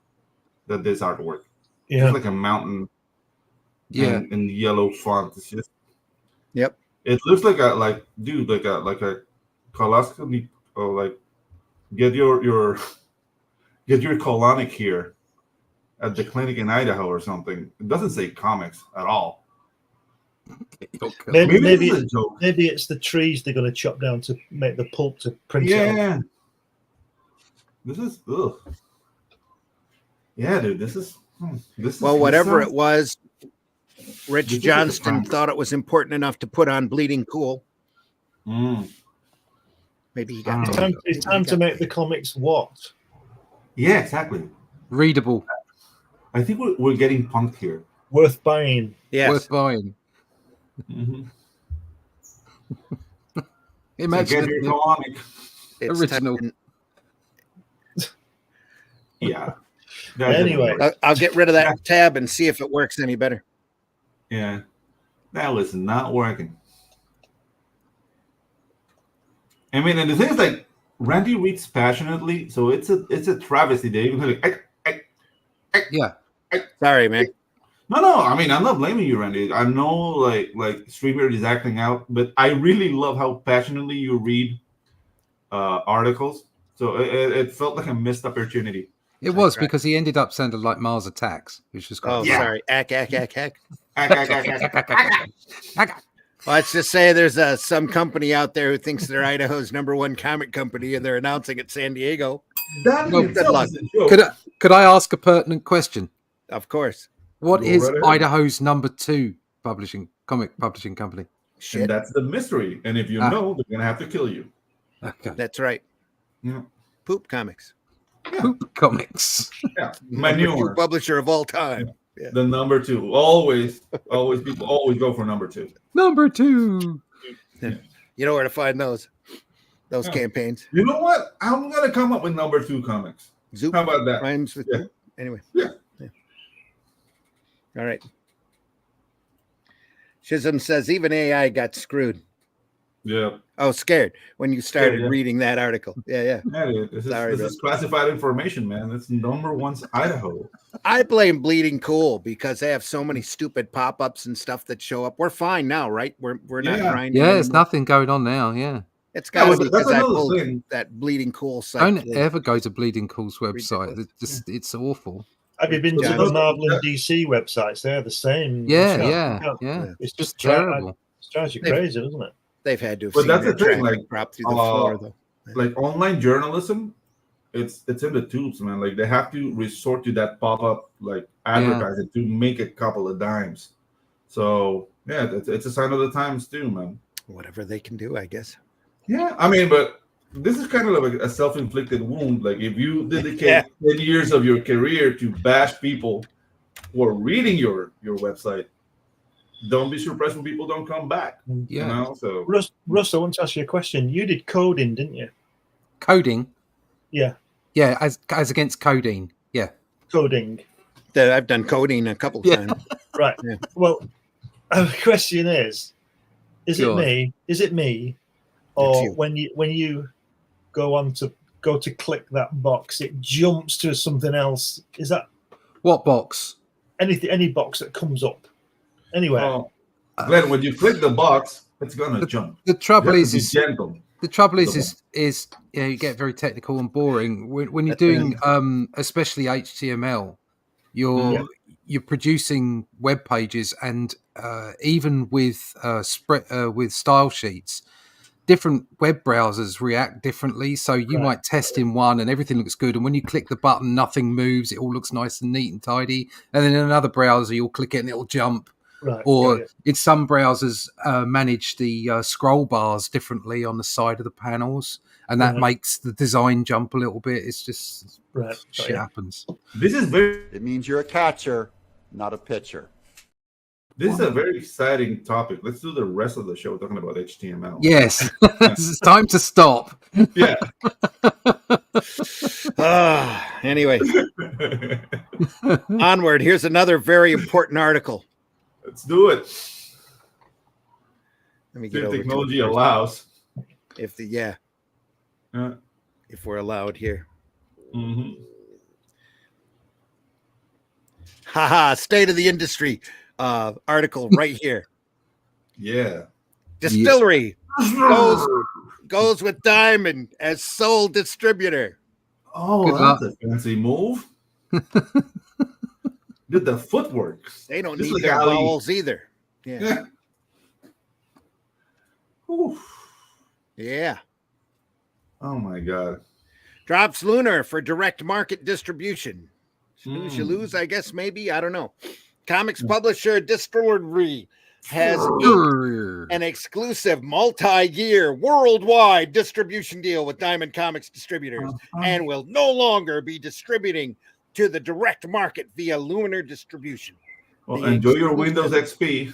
than this artwork. Yeah. It's like a mountain. Yeah. In yellow font. It's just. Yep. It looks like a coloscopy, or like get your colonic here at the clinic in Idaho or something. It doesn't say comics at all. Maybe this is a joke. maybe it's the trees they're going to chop down to make the pulp to print it on. Yeah. This is ugh. Yeah, dude. This is Well, whatever it was, Rich This is a Johnston crime. thought it was important enough to put on Bleeding Cool. Mm. Maybe he got It's time to make the comics what? Yeah, exactly. Readable. I think we're getting punked here. Worth buying. Yes. Worth buying. Mm-hmm. Imagine Get your the colonic. It's original. time- Yeah. Anyway. I'll get rid of that tab and see if it works any better. Yeah. That was not working. I mean, and the thing is, like, Randy reads passionately, so it's a travesty. They even like, Yeah. Sorry, man. no. I mean, I'm not blaming you, Randy. I know, like StreamYard is acting out, but I really love how passionately you read articles. So it felt like a missed opportunity. It was right. because he ended up sounding like Mars Attacks, which was Oh, quite Yeah. sorry. Ack. funny. Let's just say there's some company out there who thinks they're Idaho's #1 comic company and they're announcing it San Diego. That Well, in good itself luck. is a joke. Could I ask a pertinent question? Of course. What Go is right ahead. Idaho's #2 comic publishing company? Shit. And that's the mystery. And if you Ah. know, they're gonna have to kill you. Okay. That's right. Yeah. Poop Comics. Poop Comics. Yeah. #2 Manure. publisher of all time. The #2. Always people always go for #2. #2. You know where to find those Yeah. campaigns. You know what? I'm gonna come up with #2 comics. Zoop How about that? rhymes with Yeah. poop. Anyway. Yeah. All right. Chisholm says even AI got screwed. Yeah. Oh, scared when you started Yeah. reading that article. Yeah. Yeah, dude. This Sorry, is classified information, man. It's #1's Idaho. I blame Bleeding Cool because they have so many stupid pop-ups and stuff that show up. We're fine now, right? We're not Yeah. grinding. Yeah, there's anymore. nothing going on now. Yeah. It's got to Yeah, be but that's because I another pulled thing. that Bleeding Cool site. Don't ever go to Bleeding Cool's website. It's awful. Have you been to Yeah. the Marvel and DC websites? They're the same. Yeah, stuff. yeah, You can't- yeah. It's Just just terrible. terrible. It's drives you crazy, doesn't it? They've had to have But seen that's their the thing, traffic like, drop through the floor, though. Like online journalism, it's in the tubes, man. Like they have to resort to that pop-up like advertising to make a couple of dimes. So yeah, it's a sign of the times too, man. Whatever they can do, I guess. Yeah, I mean, but this is kind of like a self-inflicted wound. Like if you dedicate 10 years of your career to bash people who are reading your website, don't be surprised when people don't come back. Yeah. You know? So Russ, I want to ask you a question. You did coding, didn't you? Coding. Yeah. Yeah, as against codeine. Yeah. Coding. I've done coding a couple times. Right. Yeah. Well, the question is Go on. it me, or when you go to click that box, it jumps to something else? Is that What box? any box that comes up anywhere? well, Glenn, when you click the box, it's gonna jump. The trouble You have to is be gentle. the trouble is you get very technical and boring when you're doing especially HTML. You're producing web pages, and even with with style sheets, different web browsers react differently. So you might test in one and everything looks good, and when you click the button, nothing moves. It all looks nice and neat and tidy. And then in another browser, you'll click it and it'll jump. Right. Or in some browsers, manage the scroll bars differently on the side of the panels, and that makes the design jump a little bit. It's just shit happens. This is very. It means you're a catcher, not a pitcher. This is a very exciting topic. Let's do the rest of the show talking about HTML. Yes, it's time to stop. Yeah. Anyway, onward. Here's another very important article. Let's do it. Let me get If over technology to it first. allows. If we're allowed here. Mm-hmm. Haha, state of the industry article right here. Yeah. Distillery goes with Diamond as sole distributor. Oh, Good that's luck. a fancy move. Did the footwork. They don't Just need like their Ali. vowels either. Yeah. Yeah. Oh my God. Drops Lunar for direct market distribution. Snooze you lose, I guess, maybe. I don't know. Comics publisher Distillery has inked an exclusive multi-year worldwide distribution deal with Diamond Comics distributors and will no longer be distributing to the direct market via Lunar distribution. Well, enjoy your Windows XP.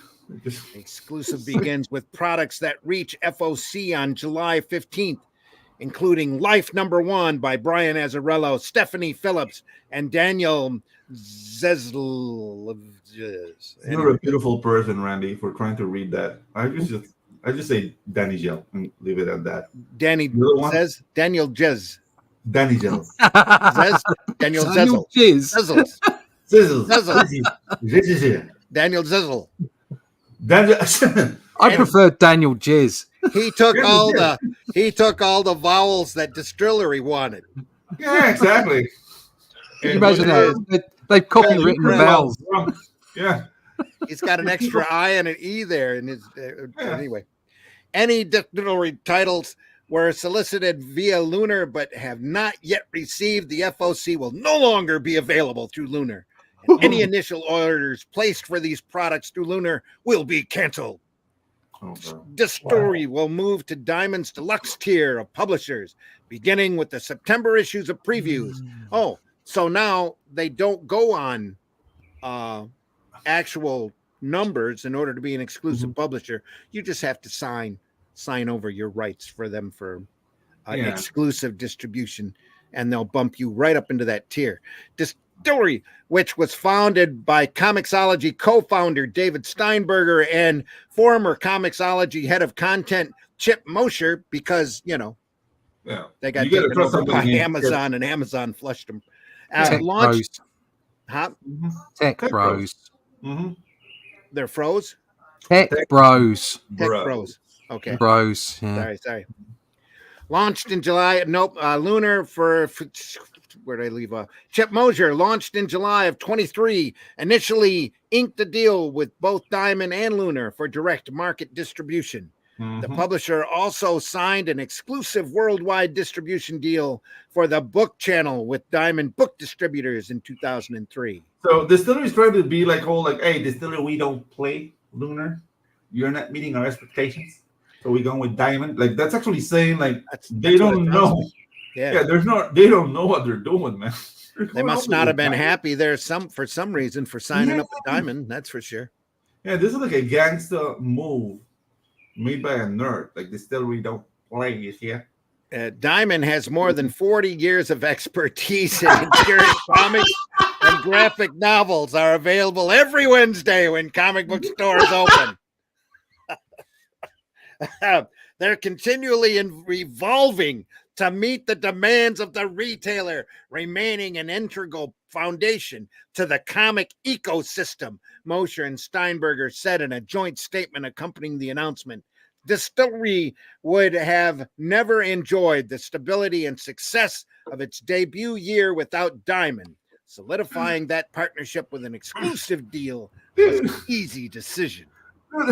Exclusive begins with products that reach FOC on July 15th, including Life Number One by Brian Azzarello, Stephanie Phillips, and Daniel Zezel. You're a beautiful person, Randy, for trying to read that. I just say Danny Gel and leave it at that. Daniel Jez. Danny Gel. Daniel Zezel. Jizz. Sizzle. Daniel Zezel. I prefer Daniel Jizz. He took all the vowels that Distillery wanted. Yeah, exactly. Can you imagine that? They've copywritten the vowels. Yeah. He's got an extra I and an E there. And anyway, any Distillery titles were solicited via Lunar but have not yet received the FOC will no longer be available through Lunar. And any initial orders placed for these products through Lunar will be canceled. Distillery will move to Diamond's deluxe tier of publishers, beginning with the September issues of previews. Oh, so now they don't go on actual numbers in order to be an exclusive publisher. You just have to sign over your rights for them for exclusive distribution, and they'll bump you right up into that tier. Distillery, which was founded by Comixology co-founder David Steinberger and former Comixology head of content Chip Mosher, because they got taken over by Amazon, and Amazon flushed them. Launched, Tech Bros. Mm-hmm. They're froze. Tech Bros. Tech Bros. Okay. Bros. Yeah. Sorry. Launched in July. Lunar for where did I leave off? Chip Mosier launched in July of 23, initially inked a deal with both Diamond and Lunar for direct market distribution. The publisher also signed an exclusive worldwide distribution deal for the book channel with Diamond Book Distributors in 2003. So Distillery is trying to be like, hey, Distillery, we don't play Lunar. You're not meeting our expectations. So we're going with Diamond. Like, that's actually saying, like, they don't know. Yeah, they don't know what they're doing, man. They must not have been happy there for some reason for signing up with Diamond. That's for sure. Yeah, this is like a gangster move made by a nerd. Like, Distillery don't play, you see? Diamond has more than 40 years of expertise in ensuring comics and graphic novels are available every Wednesday when comic book stores open. They're continually revolving to meet the demands of the retailer, remaining an integral foundation to the comic ecosystem, Mosher and Steinberger said in a joint statement accompanying the announcement. Distillery would have never enjoyed the stability and success of its debut year without Diamond. Solidifying that partnership with an exclusive deal was an easy decision.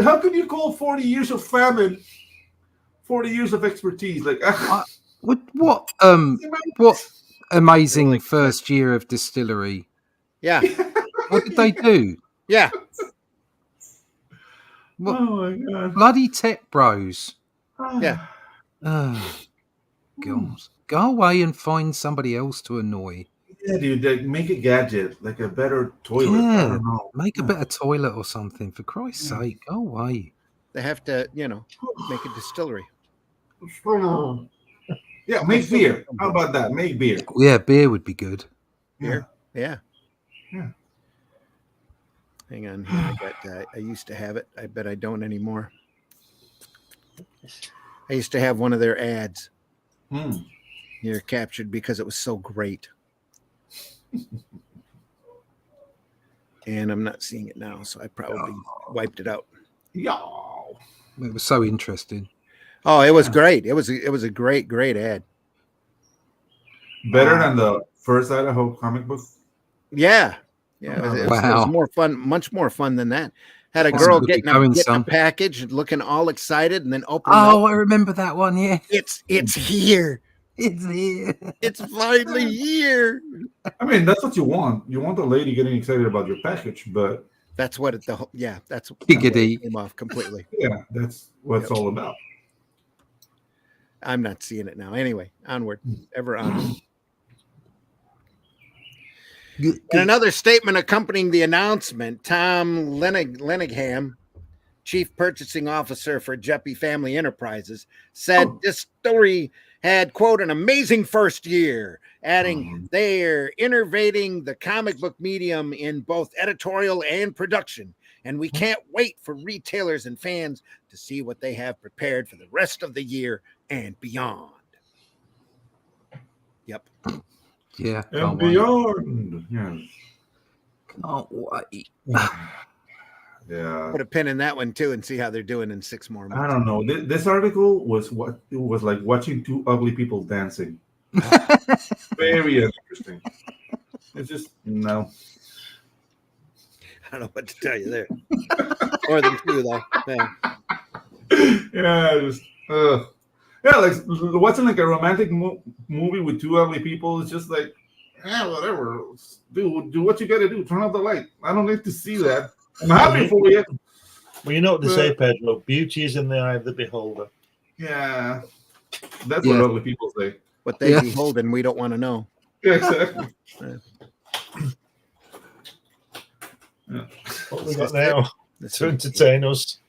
How can you call 40 years of famine 40 years of expertise? Like, what amazing first year of Distillery. Yeah. What did they do? Yeah. What, oh my God. bloody tech bros. Yeah. Oh, God. Go away and find somebody else to annoy. Yeah, dude, like, make a gadget, like a better toilet. I Yeah, don't know. make a better toilet or something. For Christ's sake, go away. They have to, make a distillery. Yeah, make beer. How about that? Make beer. Yeah, beer would be good. Beer? Yeah. Yeah. Hang on. I used to have it. I bet I don't anymore. I used to have one of their ads. You're captured because it was so great. And I'm not seeing it now, so I probably wiped it out. Yo. It was so interesting. Oh, it was great. It was a great ad. Better than the first Idaho comic book. Yeah. Yeah, it was more fun, much more fun than that. Had a girl getting a package, looking all excited, and then opening up. I remember that one. Yeah, it's here. It's here. It's finally here. I mean, that's what you want. You want a lady getting excited about your package, but that's what that's Giggity. came off completely. Yeah, that's what it's all about. I'm not seeing it now. Anyway, onward, ever onward. In another statement accompanying the announcement, Tom Leningham, Chief Purchasing Officer for Jeppy Family Enterprises, said Distillery had, quote, an amazing first year, adding they're innovating the comic book medium in both editorial and production, and we can't wait for retailers and fans to see what they have prepared for the rest of the year and beyond. Yep. Yeah. And beyond. Yeah. Can't wait. Yeah. Put a pin in that one too and see how they're doing in 6 more months. I don't know. This article was like watching two ugly people dancing. Very interesting. It's just no. I don't know what to tell you there. More than two though. Yeah. Yeah, just like watching like a romantic movie with two ugly people. It's just like, whatever. Do what you got to do. Turn off the light. I don't need to see that. I'm happy for you. Well, you know what they say, Pedro. Beauty is in the eye of the beholder. Yeah, that's what ugly people say. What they behold and we don't want to know. Yeah, exactly. What we got now to entertain us.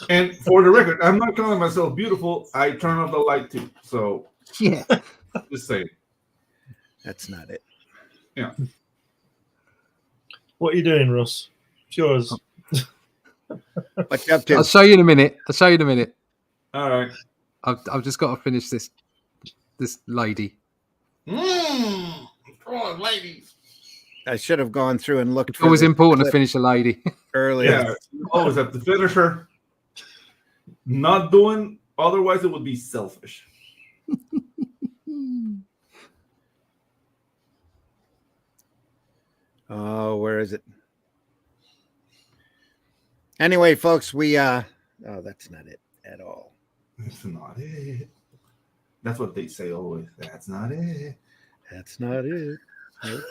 And for the record, I'm not calling myself beautiful. I turn off the light too. So yeah, just saying. That's not it. Yeah. What are you doing, Russ? It's yours. What you up to? I'll show you in a minute. All right. I've just got to finish this lady. Come on, ladies. I should have gone through and looked. It's always important to finish a lady earlier. Yeah, you always have to finish her. Not doing, otherwise it would be selfish. Oh, where is it? Anyway, folks, we oh, that's not it at all. That's not it. That's what they say always. That's not it. That's not it. Nope.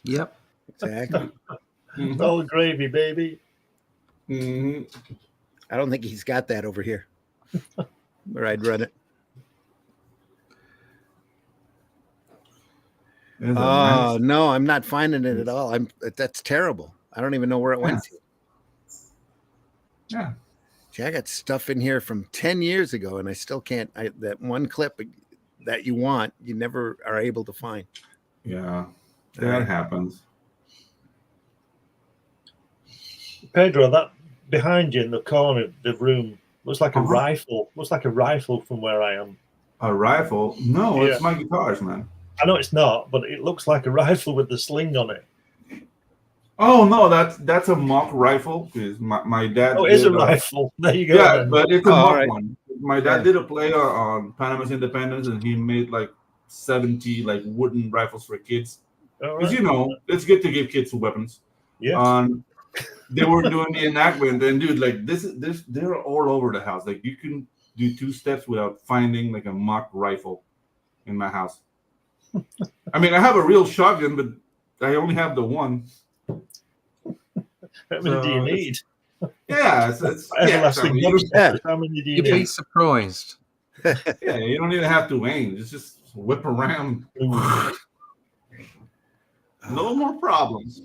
Yep. Exactly. Oh, gravy, baby. Mhm. I don't think he's got that over here. Where I'd run it. There's a Oh nice- no, I'm not finding it at all. That's terrible. I don't even know where it went to. Yeah. See, I got stuff in here from 10 years ago, and I still can't. That one clip that you want, you never are able to find. Yeah. That happens. Pedro, that behind you in the corner of the room looks like a Uh-huh. rifle. Looks like a rifle from where I am. A rifle? No, Yeah. it's my guitars, man. I know it's not, but it looks like a rifle with the sling on it. Oh no, that's a mock rifle. Because my dad. Oh, it is a did rifle. There you go. Yeah, then. but it's a Oh, mock alright. one. My dad Yeah. did a play on Panama's independence, and he made like 70 like wooden rifles for kids. All Because right. it's good to give kids weapons. Yeah. They were doing the enactment, and dude, like this, they're all over the house. Like you can do 2 steps without finding like a mock rifle in my house. I mean, I have a real shotgun, but I only have the one. How many do you need? Yeah, it's Everlasting you don't- Yeah. How many do you You'd be need? surprised. yeah, you don't even have to aim. Just whip around. Ooh. No more problems.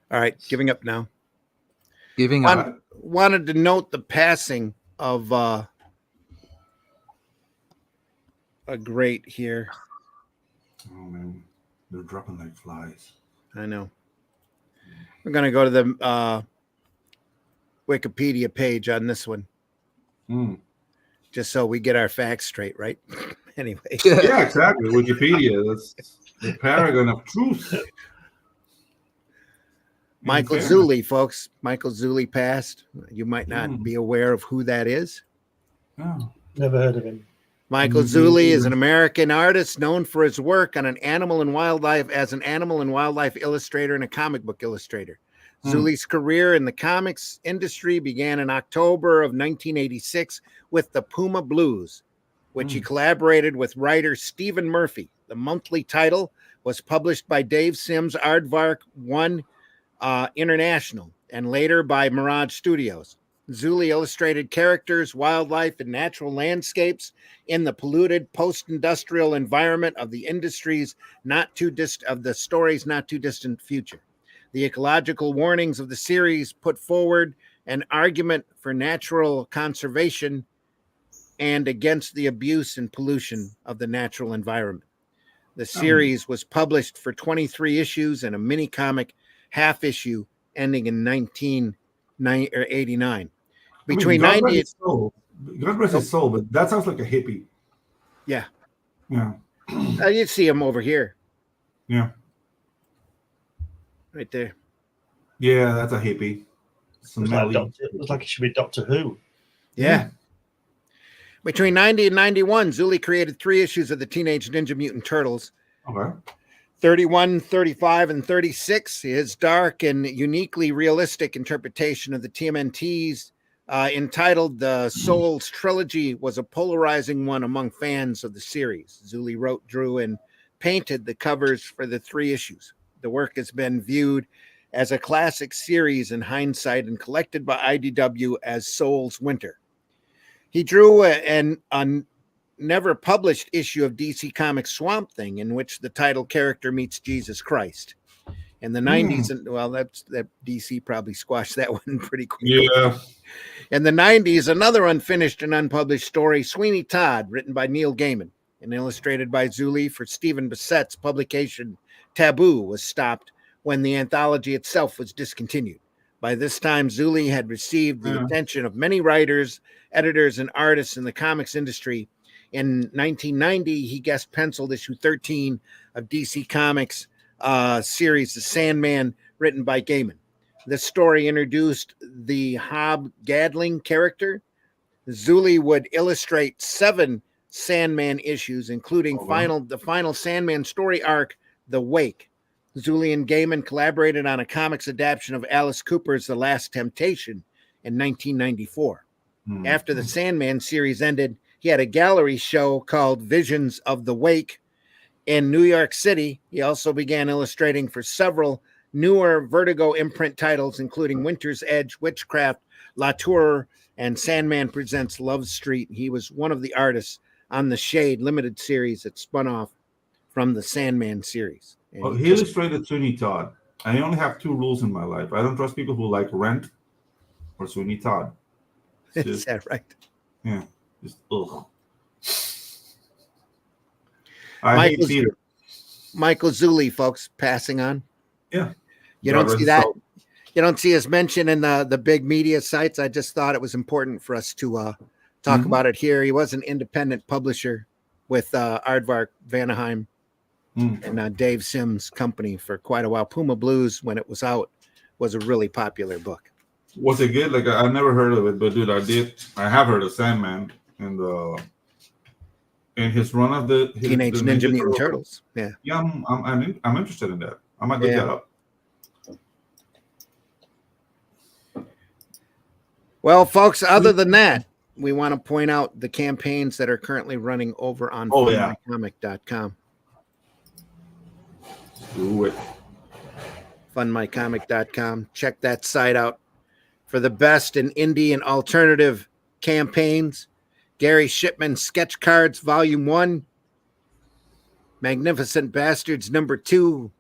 All right, giving up now. Giving One- up. Wanted to note the passing of a great here. Oh man, they're dropping like flies. I know. We're going to go to the Wikipedia page on this one, Mm. just so we get our facts straight, right? Anyway. Yeah, exactly. Wikipedia. That's the paragon of truth. Michael In fairness. Zulli, folks. Michael Zulli passed. You might not be aware of who that is. Oh. Never heard of him. Michael Mhm. Zulli is an American artist known for his work on an animal and wildlife illustrator and a comic book illustrator. Zulli's career in the comics industry began in October of 1986 with the Puma Blues, which he collaborated with writer Stephen Murphy. The monthly title was published by Dave Sims' Aardvark One International and later by Mirage Studios. Zulli illustrated characters, wildlife, and natural landscapes in the polluted post-industrial environment of the story's not too distant future. The ecological warnings of the series put forward an argument for natural conservation and against the abuse and pollution of the natural environment. The series was published for 23 issues and a mini comic half issue ending in 1989. Between God 90 rest his soul. God rest his soul, but that sounds like a hippie. Yeah. Yeah. You see him over here. Yeah. Right there. Yeah, that's a hippie. Smelly. It looks like it should be Doctor Who. Yeah. Between 90 and 91, Zulli created 3 issues of the Teenage Ninja Mutant Turtles. Okay. 31, 35, and 36. His dark and uniquely realistic interpretation of the TMNTs, entitled The Souls Trilogy, was a polarizing one among fans of the series. Zulli wrote, drew, and painted the covers for the 3 issues. The work has been viewed as a classic series in hindsight and collected by IDW as Souls Winter. He drew a never published issue of DC Comics Swamp Thing, in which the title character meets Jesus Christ. In the 90s, and well, that DC probably squashed that one pretty quickly. Yeah. In the 90s, another unfinished and unpublished story, Sweeney Todd, written by Neil Gaiman and illustrated by Zulli for Stephen Bissett's publication Taboo, was stopped when the anthology itself was discontinued. By this time, Zulli had received the attention of many writers, editors, and artists in the comics industry. In 1990, he guest penciled issue 13 of DC Comics series The Sandman, written by Gaiman. This story introduced the Hob Gadling character, Zuli would illustrate 7 Sandman issues, including the final Sandman story arc, The Wake. Zuli and Gaiman collaborated on a comics adaptation of Alice Cooper's The Last Temptation in 1994. After the Sandman series ended, he had a gallery show called Visions of the Wake in New York City. He also began illustrating for several newer Vertigo imprint titles, including Winter's Edge, Witchcraft, La Tour, and Sandman Presents Love Street. He was one of the artists on the Shade limited series that spun off from the Sandman series. And he illustrated Sweeney Todd. I only have 2 rules in my life. I don't trust people who like Rent or Sweeney Todd. Is that right? Yeah. Just ugh. I hate theater. Michael Zuli, folks, passing on. Yeah. You don't see that. You don't see us mentioned in the big media sites. I just thought it was important for us to talk about it here. He was an independent publisher with Aardvark Vanaheim and Dave Sims' company for quite a while. Puma Blues, when it was out, was a really popular book. Was it good? Like, I never heard of it, but dude, I have heard of Sandman in his run of the Teenage Ninja Mutant Turtles. Yeah. Yeah, I'm interested in that. I might look that up. Well, folks, other than that, we want to point out the campaigns that are currently running over on funmycomic.com. Do it. Funmycomic.com. Check that site out for the best in indie and alternative campaigns. Gary Shipman Sketch Cards Volume 1, Magnificent Bastards Number 2,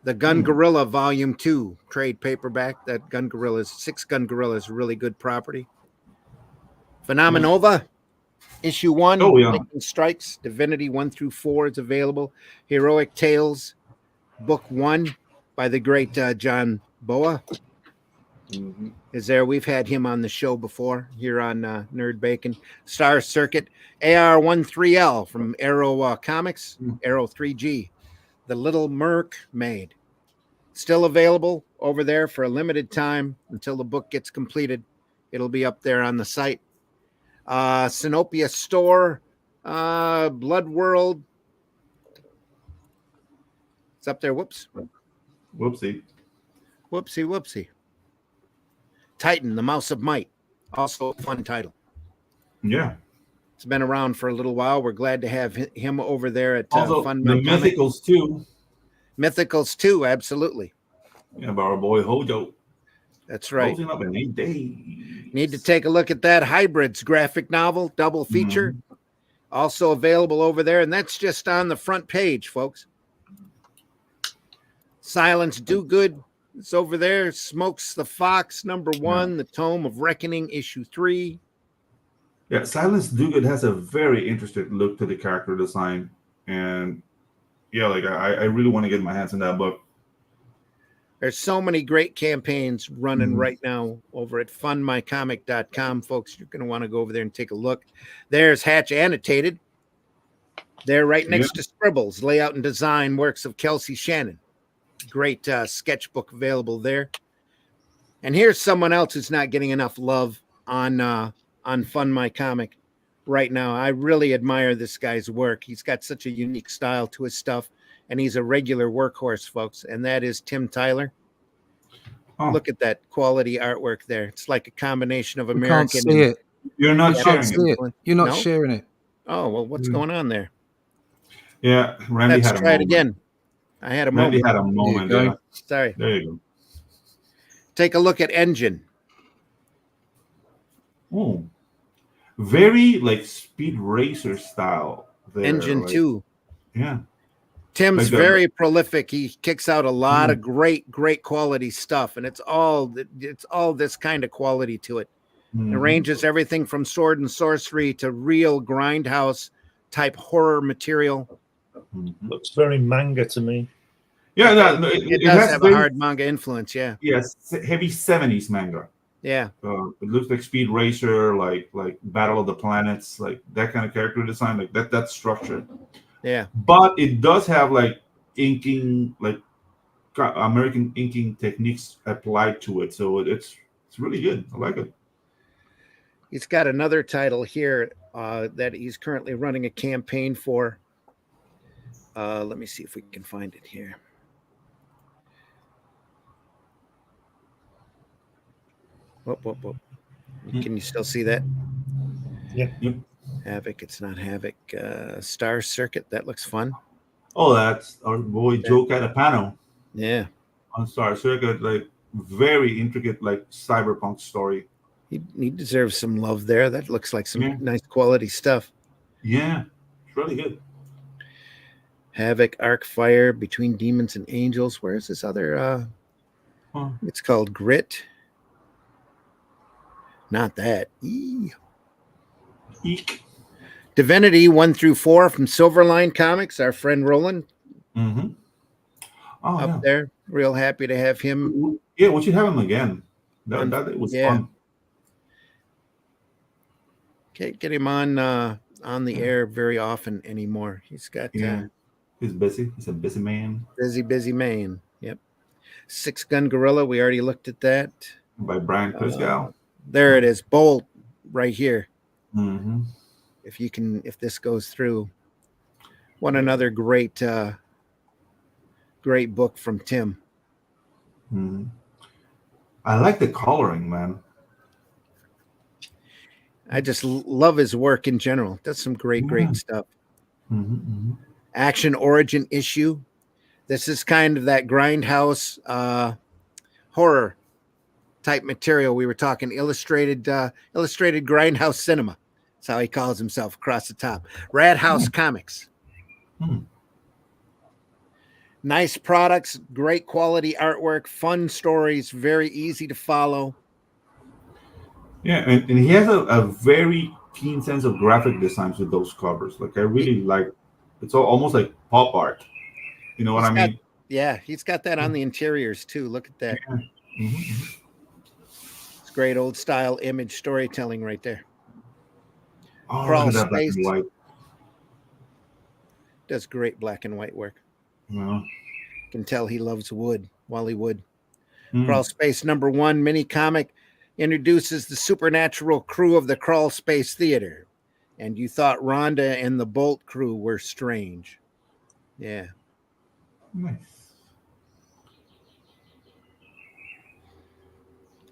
The Gun Gorilla Volume 2, trade paperback. That Gun Gorillas, 6 Gun Gorillas, really good property. Phenomenova, Issue 1, Lightning Strikes, Divinity 1 through 4 is available. Heroic Tales, Book 1 by the great John Boa. Is there? We've had him on the show before here on Nerd Bacon. Star Circuit, AR-13L from Arrow Comics, Arrow 3G, The Little Mermaid. Still available over there for a limited time until the book gets completed. It'll be up there on the site. Sinopia Store, Blood World. It's up there. Whoops. Whoopsie. Titan, The Mouse of Might. Also a fun title. Yeah. It's been around for a little while. We're glad to have him over there at Fun the Mythicals too. Mythicals too, absolutely. Yeah, by our boy Hojo. That's right. Closing up in 8 days. Need to take a look at that Hybrids graphic novel, double feature. Also available over there, and that's just on the front page, folks. Silence Do Good. It's over there. Smokes the Fox, number 1, The Tome of Reckoning, issue 3. Yeah, Silence Dogood has a very interesting look to the character design. And yeah, like I really want to get my hands on that book. There's so many great campaigns running right now over at funmycomic.com, folks. You're going to want to go over there and take a look. There's Hatch Annotated. They're right next to Scribbles, layout and design works of Kelsey Shannon. Great sketchbook available there. And here's someone else who's not getting enough love on Fun My Comic right now. I really admire this guy's work. He's got such a unique style to his stuff, and he's a regular workhorse, folks. And that is Tim Tyler. Look at that quality artwork there. It's like a combination of American. Can't see it. You're not sharing it. You're not sharing it. Oh, well, what's going on there? Yeah, Randy Let's had a try moment. it again. I had a moment. Randy had a moment. Yeah. Sorry. There you go. Take a look at Engine. Oh, very like Speed Racer style. There. Engine 2. Yeah. Tim's like very prolific. He kicks out a lot of great quality stuff, and it's all this kind of quality to it. It ranges everything from sword and sorcery to real grindhouse type horror material. Looks very manga to me. Yeah, it does have a hard manga influence. Yeah. Yes, heavy 70s manga. Yeah. It looks like Speed Racer, like Battle of the Planets, like that kind of character design, like that structure. Yeah. But it does have like inking, like American inking techniques applied to it, so it's really good. I like it. He's got another title here that he's currently running a campaign for. Let me see if we can find it here. Whoop. Can you still see that? Yeah. Yep. Havoc. It's not Havoc. Star Circuit. That looks fun. Oh, that's our boy Joe Catapano Yeah. on Star Circuit. Like very intricate, like cyberpunk story. He deserves some love there. That looks like some Yeah. nice quality stuff. Yeah, it's really good. Havoc, Arcfire, Between Demons and Angels. Where's this other? It's called Grit. Not that. Eek. Divinity 1 through 4 from Silverline Comics. Our friend Roland Mm-hmm. Oh, up there. Real happy to have him. Yeah, we should have him again. That was fun. Can't get him on the air very often anymore. He's got he's busy. He's a busy man. Busy man. Yep. Six Gun Gorilla. We already looked at that. By Brian Prisgal. There it is. Bolt right here. Mm-hmm. If this goes through. One another great book from Tim. Mm-hmm. I like the coloring, man. I just love his work in general. Does some great stuff. Mm-hmm. Action Origin issue. This is kind of that grindhouse horror type material we were talking. Illustrated grindhouse cinema. That's how he calls himself across the top. Rad House Comics. Nice products, great quality artwork, fun stories, very easy to follow. Yeah, and he has a very keen sense of graphic designs with those covers. Like I really like. It's almost like pop art. You know what I mean? Yeah, he's got that on the interiors too. Look at that. Yeah. Mm-hmm. It's great old style image storytelling right there. Oh, Crawl look at that black Space. and white. Does great black and white work. Well, Can tell he loves Wood, Wally Wood. Crawl Space #1 mini comic introduces the supernatural crew of the Crawl Space Theater. And you thought Rhonda and the Bolt crew were strange. Yeah. nice.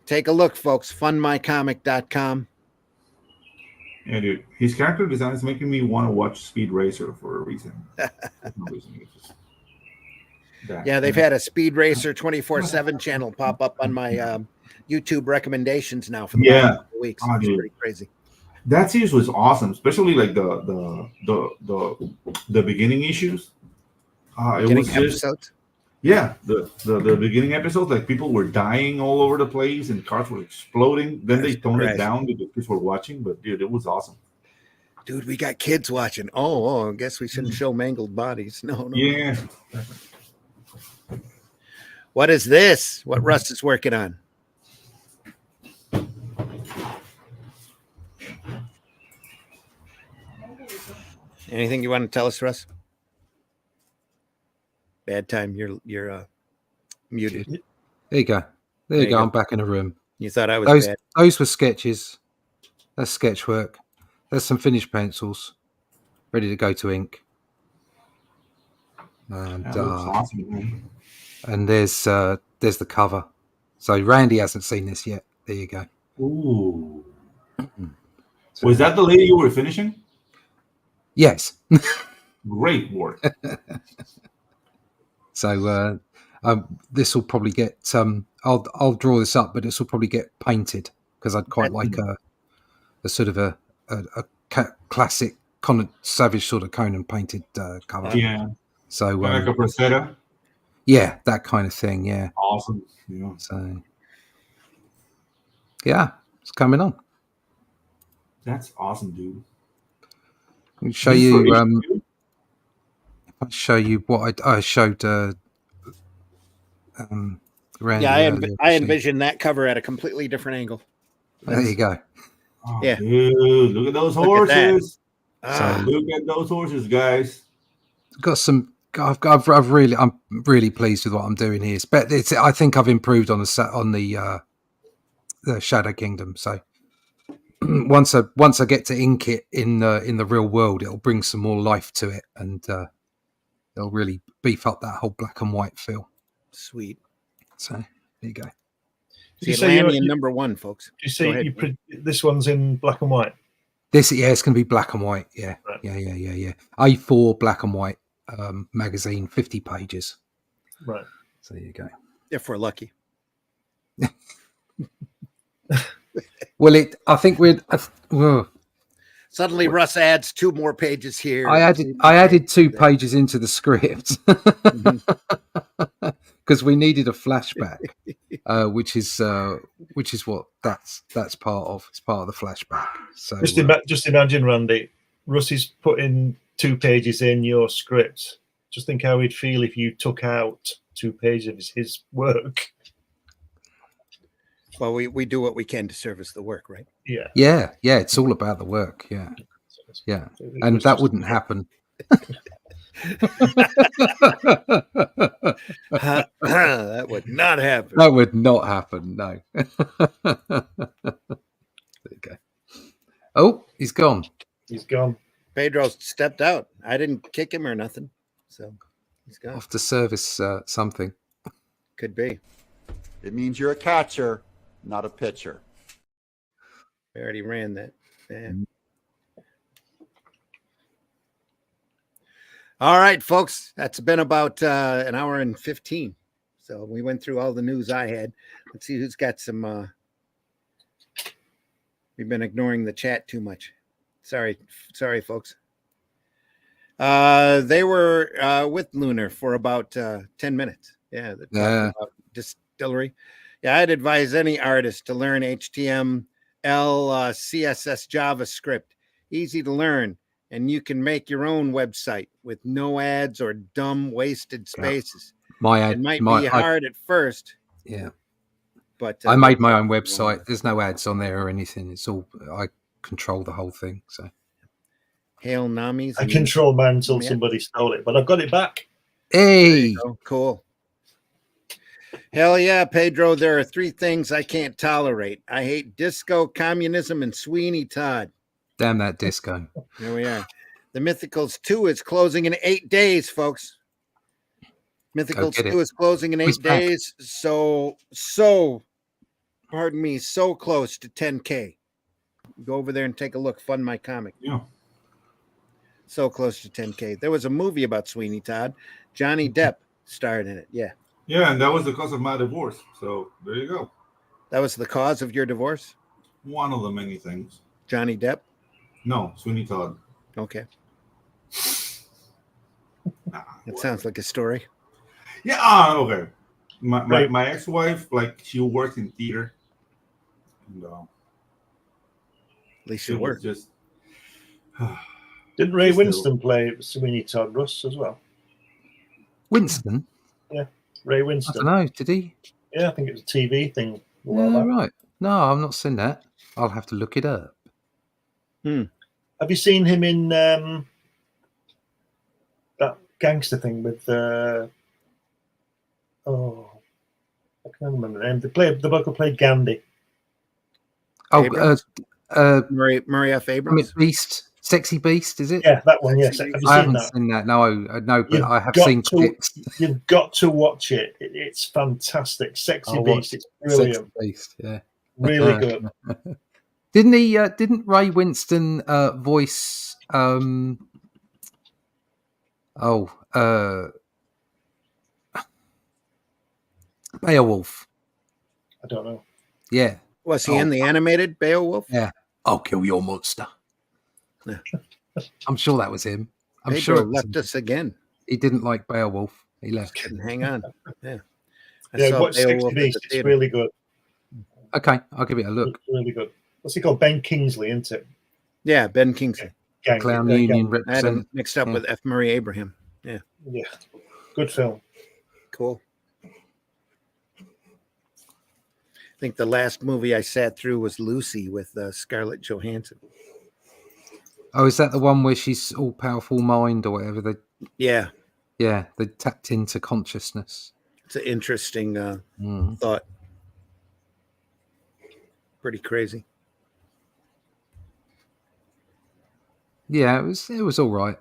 Take a look, folks. Fundmycomic.com. Yeah, dude. His character design is making me want to watch Speed Racer for a reason. No reason. It's just that. Yeah, they've had a Speed Racer 24/7 channel pop up on my YouTube recommendations now for the last couple of weeks. Oh, It's dude. pretty crazy. That series was awesome, especially like the beginning issues. It Beginning was just episodes. the beginning episodes, like people were dying all over the place and cars were exploding. Then they toned it down because kids were watching, but dude, it was awesome. Dude, we got kids watching. I guess we shouldn't show mangled bodies. No. Yeah. What is this? What Russ is working on? Anything you want to tell us, Russ? Bad time. You're muted. There you go. There you go. I'm back in the room. You thought I was bad. Those were sketches. That's sketch work. There's some finished pencils ready to go to ink. And That looks awesome, man. and there's the cover. So Randy hasn't seen this yet. There you go. Ooh. So, Was that the lady you were finishing? yes. Great work. So this will probably get I'll draw this up, but this will probably get painted because I'd quite like a sort of a classic Savage sort of Conan painted cover. Yeah. So Like a prosetta. yeah, that kind of thing. Yeah. Awesome. Yeah. So yeah, it's coming on. That's awesome, dude. I'll show This is you. for issue? I'll show you what I showed. Randy Yeah, earlier. I envisioned that cover at a completely different angle. There you go. Oh, Yeah. dude, look at those Look at that. horses. Ah, Look at those horses, guys. Got some. I'm really pleased with what I'm doing here. But I think I've improved on the Shadow Kingdom. So once I get to ink it in the real world, it'll bring some more life to it, and it'll really beef up that whole black and white feel. Sweet. So there you go. The Atlantean #1, folks. You see, this one's in black and white. It's going to be black and white. Yeah, right. yeah. A4 black and white magazine, 50 pages. Right. So there you go. If we're lucky. Well, I think we'd. Suddenly, Russ adds 2 more pages here. I added 2 pages into the script because we needed a flashback, which is what that's part of. It's part of the flashback. So just imagine, Randy, Russ is putting 2 pages in your script. Just think how he'd feel if you took out 2 pages of his work. Well, we do what we can to service the work, right? Yeah. It's all about the work. Yeah, and that wouldn't happen. That would not happen. That would not happen. No. There you go. Oh, he's gone. He's gone. Pedro stepped out. I didn't kick him or nothing, so he's gone. Off to service something. Could be. It means you're a catcher, not a pitcher. We already ran that. Yeah. All right, folks. That's been about an hour and 15. So we went through all the news I had. Let's see who's got some. We've been ignoring the chat too much. Sorry, folks. They were with Lunar for about 10 minutes. Yeah. About distillery. Yeah, I'd advise any artist to learn HTML, CSS, JavaScript. Easy to learn, and you can make your own website with no ads or dumb wasted spaces. It might be hard at first. Yeah. But I made my own website. There's no ads on there or anything. It's all I control the whole thing. So Hail Namis. I controlled mine until somebody stole it, but I've got it back. Hey, cool. Hell yeah, Pedro. There are 3 things I can't tolerate. I hate disco, communism, and Sweeney Todd. Damn that disco. There we are. The Mythicals 2 is closing in 8 days, folks. Mythicals 2 is closing in 8 days. So pardon me, so close to 10K. Go over there and take a look. Fund my comic. Yeah. So close to 10K. There was a movie about Sweeney Todd. Johnny Depp starred in it. Yeah. Yeah, and that was the cause of my divorce. So there you go. That was the cause of your divorce? One of the many things. Johnny Depp? No, Sweeney Todd. Okay. It sounds like a story. Yeah, okay. My ex-wife, like, she worked in theater. And, at least she worked. Just Didn't Ray Winston play Sweeney Todd, Russ, as well? Winston? Yeah, Ray Winston. I don't know, did he? Yeah, I think it was a TV thing. Right. No, I've not seen that. I'll have to look it up. Have you seen him in that gangster thing with I can't remember the name. The bloke who played Gandhi. Murray F. Abrams? Beast. Sexy Beast, is it? Yeah, that one, yes. I haven't seen that. No, but I have seen clips. You've got to watch it. It's fantastic. Sexy Beast. It's brilliant. Sexy Beast, yeah. Really good. Didn't Ray Winston voice Beowulf? I don't know. Yeah. Was he in the animated Beowulf? Yeah. I'll kill your monster. Yeah. I'm sure that was him. I'm Pedro sure left us again. He didn't like Beowulf. He left. Hang on. Yeah. Watch Sexy Beast. It's really good. Okay, I'll give it a look. It's really good. What's he called? Ben Kingsley, isn't it? Yeah, Ben Kingsley. Clown Union I had him mixed up with F. Murray Abraham. Yeah. Yeah. Good film. Cool. I think the last movie I sat through was Lucy with Scarlett Johansson. Oh, is that the one where she's all powerful mind or whatever? Yeah. Yeah, they tapped into consciousness. It's an interesting thought. Pretty crazy. Yeah, it was all right.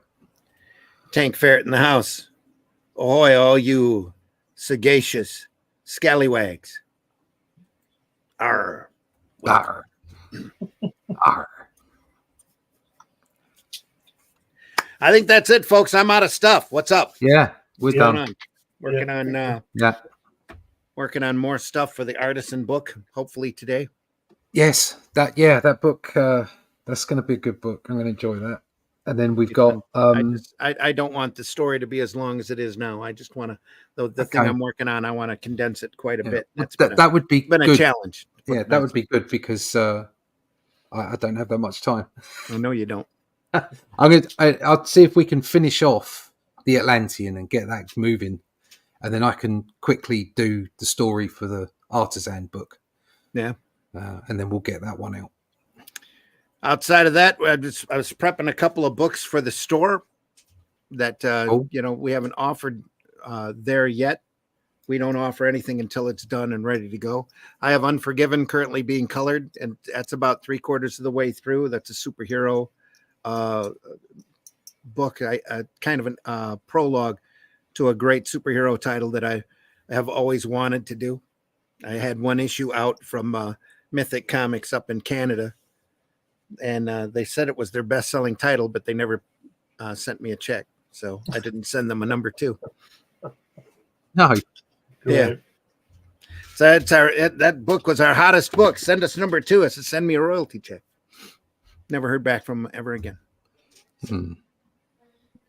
Tank ferret in the house. Ahoy, all you sagacious scallywags. Arr. Arr. Arr. I think that's it, folks. I'm out of stuff. What's up? Yeah, we're What's going done. on? Working on more stuff for the Artisan book, hopefully today. Yes, that book. That's going to be a good book. I'm going to enjoy that. And then we've got. I don't want the story to be as long as it is now. I just want to the thing I'm working on. I want to condense it quite a bit. That would be been good. a challenge. Yeah, that would be good because I don't have that much time. I know you don't. I'll see if we can finish off the Atlantean and get that moving, and then I can quickly do the story for the Artisan book. Yeah, and then we'll get that one out. Outside of that, I was prepping a couple of books for the store that we haven't offered there yet. We don't offer anything until it's done and ready to go. I have Unforgiven currently being colored, and that's about 3/4 of the way through. That's a superhero book, kind of a prologue to a great superhero title that I have always wanted to do. I had one issue out from Mythic Comics up in Canada, and they said it was their best-selling title, but they never sent me a check, so I didn't send them a number 2. No. Yeah. So that book was our hottest book. Send us number 2. I said, send me a royalty check. Never heard back from them ever again.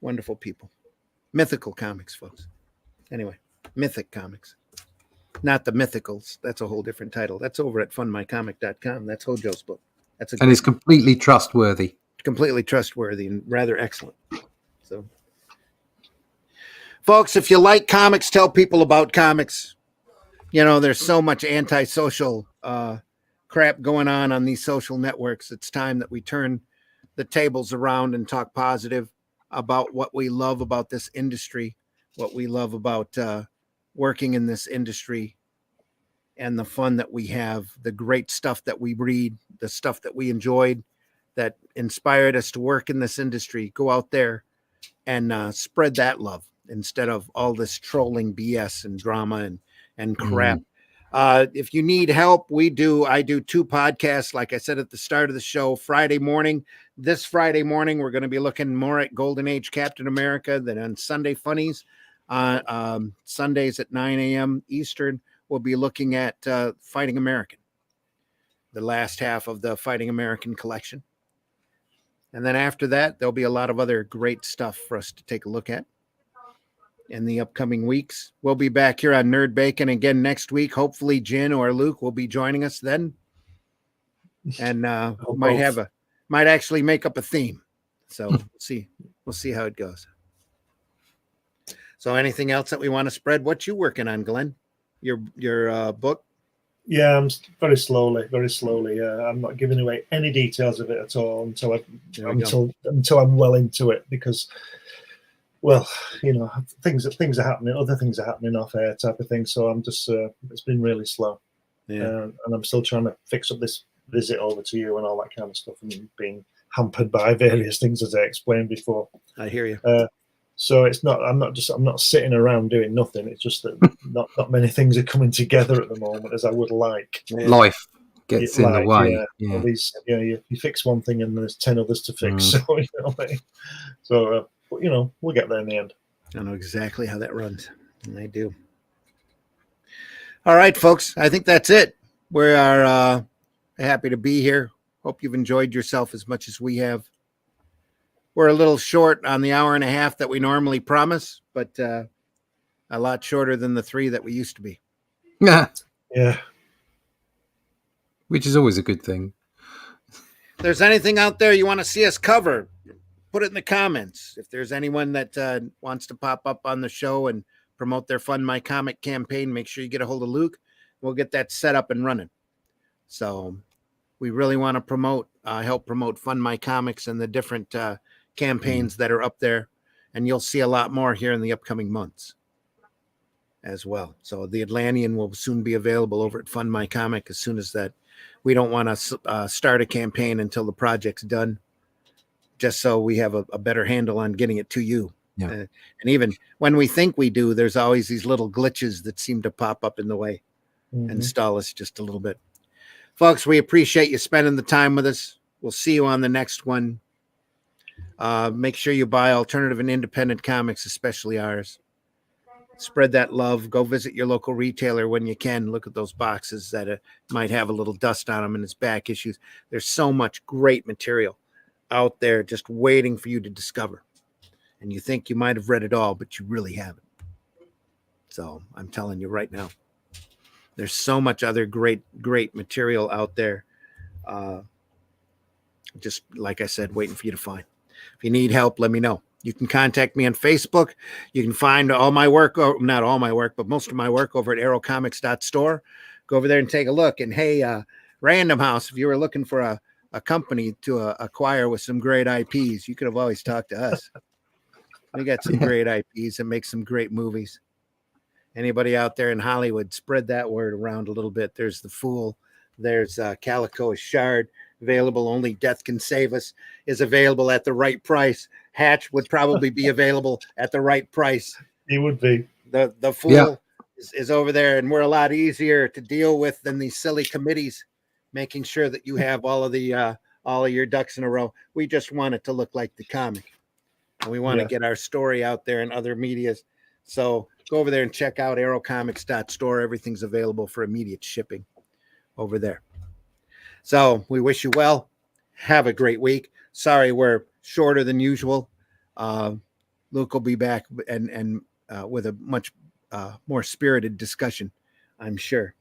Wonderful people. Mythical Comics, folks. Anyway, Mythic Comics. Not the Mythicals. That's a whole different title. That's over at fundmycomic.com. That's Hojo's book. And it's completely trustworthy. Completely trustworthy and rather excellent. So, folks, if you like comics, tell people about comics. You know, there's so much antisocial crap going on these social networks. It's time that we turn the tables around and talk positive about what we love about this industry, what we love about working in this industry, and the fun that we have, the great stuff that we read, the stuff that we enjoyed, that inspired us to work in this industry. Go out there and spread that love instead of all this trolling BS and drama and crap. If you need help, I do 2 podcasts. Like I said at the start of the show, Friday morning. This Friday morning, we're going to be looking more at Golden Age Captain America than on Sunday Funnies. Sundays at 9 a.m. Eastern, we'll be looking at Fighting American, the last half of the Fighting American collection. And then after that, there'll be a lot of other great stuff for us to take a look at in the upcoming weeks. We'll be back here on Nerd Bacon again next week. Hopefully Jen or Luke will be joining us then. And might actually make up a theme. So we'll see how it goes. So anything else that we want to spread? What you working on, Glenn? Your book? Yeah, I'm very slowly. I'm not giving away any details of it at all until I'm well into it, because, well, you know, things are happening, other things are happening off air type of thing. So I'm just it's been really slow, and I'm still trying to fix up this visit over to you and all that kind of stuff, and being hampered by various things, as I explained before. I hear you. So it's not. I'm not sitting around doing nothing. It's just that not many things are coming together at the moment as I would like. Life gets in the way. You fix one thing and there's 10 others to fix. So you know what I mean? So but, you know, we'll get there in the end. I know exactly how that runs, and I do. All right, folks. I think that's it. We are happy to be here. Hope you've enjoyed yourself as much as we have. We're a little short on the hour and a half that we normally promise, but a lot shorter than the 3 that we used to be. Yeah. Which is always a good thing. If there's anything out there you want to see us cover, put it in the comments. If there's anyone that wants to pop up on the show and promote their Fund My Comic campaign, make sure you get a hold of Luke. We'll get that set up and running. So we really want to help promote Fund My Comics and the different campaigns that are up there, and you'll see a lot more here in the upcoming months as well. So the Atlantean will soon be available over at Fund My Comic as soon as that. We don't want to start a campaign until the project's done, just so we have a better handle on getting it to you. Yeah. And even when we think we do, there's always these little glitches that seem to pop up in the way and stall us just a little bit. Folks, we appreciate you spending the time with us. We'll see you on the next one. Make sure you buy alternative and independent comics, especially ours. Spread that love. Go visit your local retailer when you can. Look at those boxes that might have a little dust on them and it's back issues. There's so much great material out there just waiting for you to discover. And you think you might have read it all, but you really haven't. So I'm telling you right now, there's so much other great material out there. Just like I said, waiting for you to find. If you need help, let me know. You can contact me on Facebook. You can find all my work, or not all my work, but most of my work over at aerocomics.store. Go over there and take a look. And hey, Random House, if you were looking for a company to acquire with some great IPs, you could have always talked to us. We got some great IPs and make some great movies. Anybody out there in Hollywood, spread that word around a little bit. There's The Fool. There's Calico Shard. Available. Only Death Can Save Us is available at the right price. Hatch would probably be available at the right price. He would be. The Fool is over there, and we're a lot easier to deal with than these silly committees, making sure that you have all of your ducks in a row. We just want it to look like the comic, and we want to get our story out there in other medias. So go over there and check out aerocomics.store. Everything's available for immediate shipping over there. So we wish you well. Have a great week. Sorry, we're shorter than usual. Luke will be back and with a much more spirited discussion, I'm sure.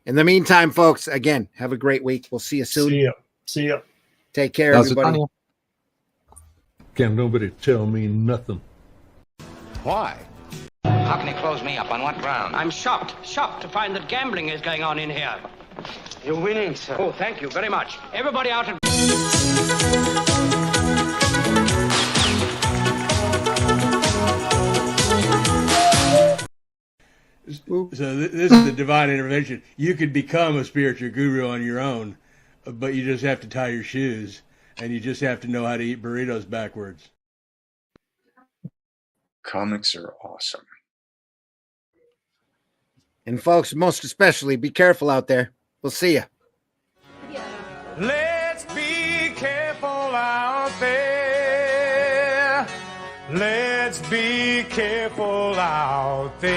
In the meantime, folks, again, have a great week. We'll see you soon. See ya. Take care, everybody. Can't nobody tell me nothing. Why? How can he close me up? On what ground? I'm shocked to find that gambling is going on in here. You're winning, sir. Oh, thank you very much. Everybody out and... So this is the divine intervention. You could become a spiritual guru on your own, but you just have to tie your shoes, and you just have to know how to eat burritos backwards. Comics are awesome. And folks, most especially, be careful out there. We'll see you. Let's be careful out there. Let's be careful out there.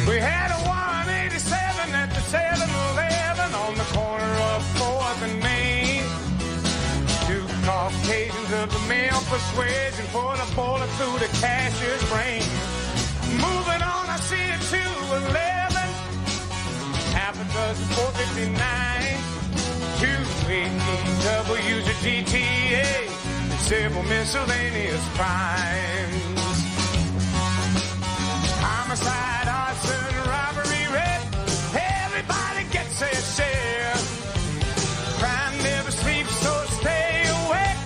We had a 187 at the 7-Eleven on the corner of 4th and Main. Two Caucasians of the male persuasion put a bullet through the cashier's brain. Moving on, I see a 211, half a dozen 459, 2 ADWs, a GTA, and several miscellaneous crimes. Homicide, arson, robbery, rape, everybody gets their share. Crime never sleeps, so stay awake.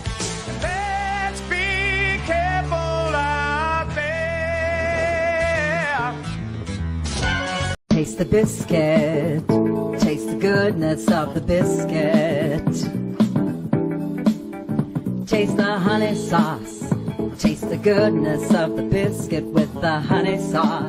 Let's be careful out there. Taste the biscuit. Taste the goodness of the biscuit. Taste the honey sauce. Taste the goodness of the biscuit with the honey sauce.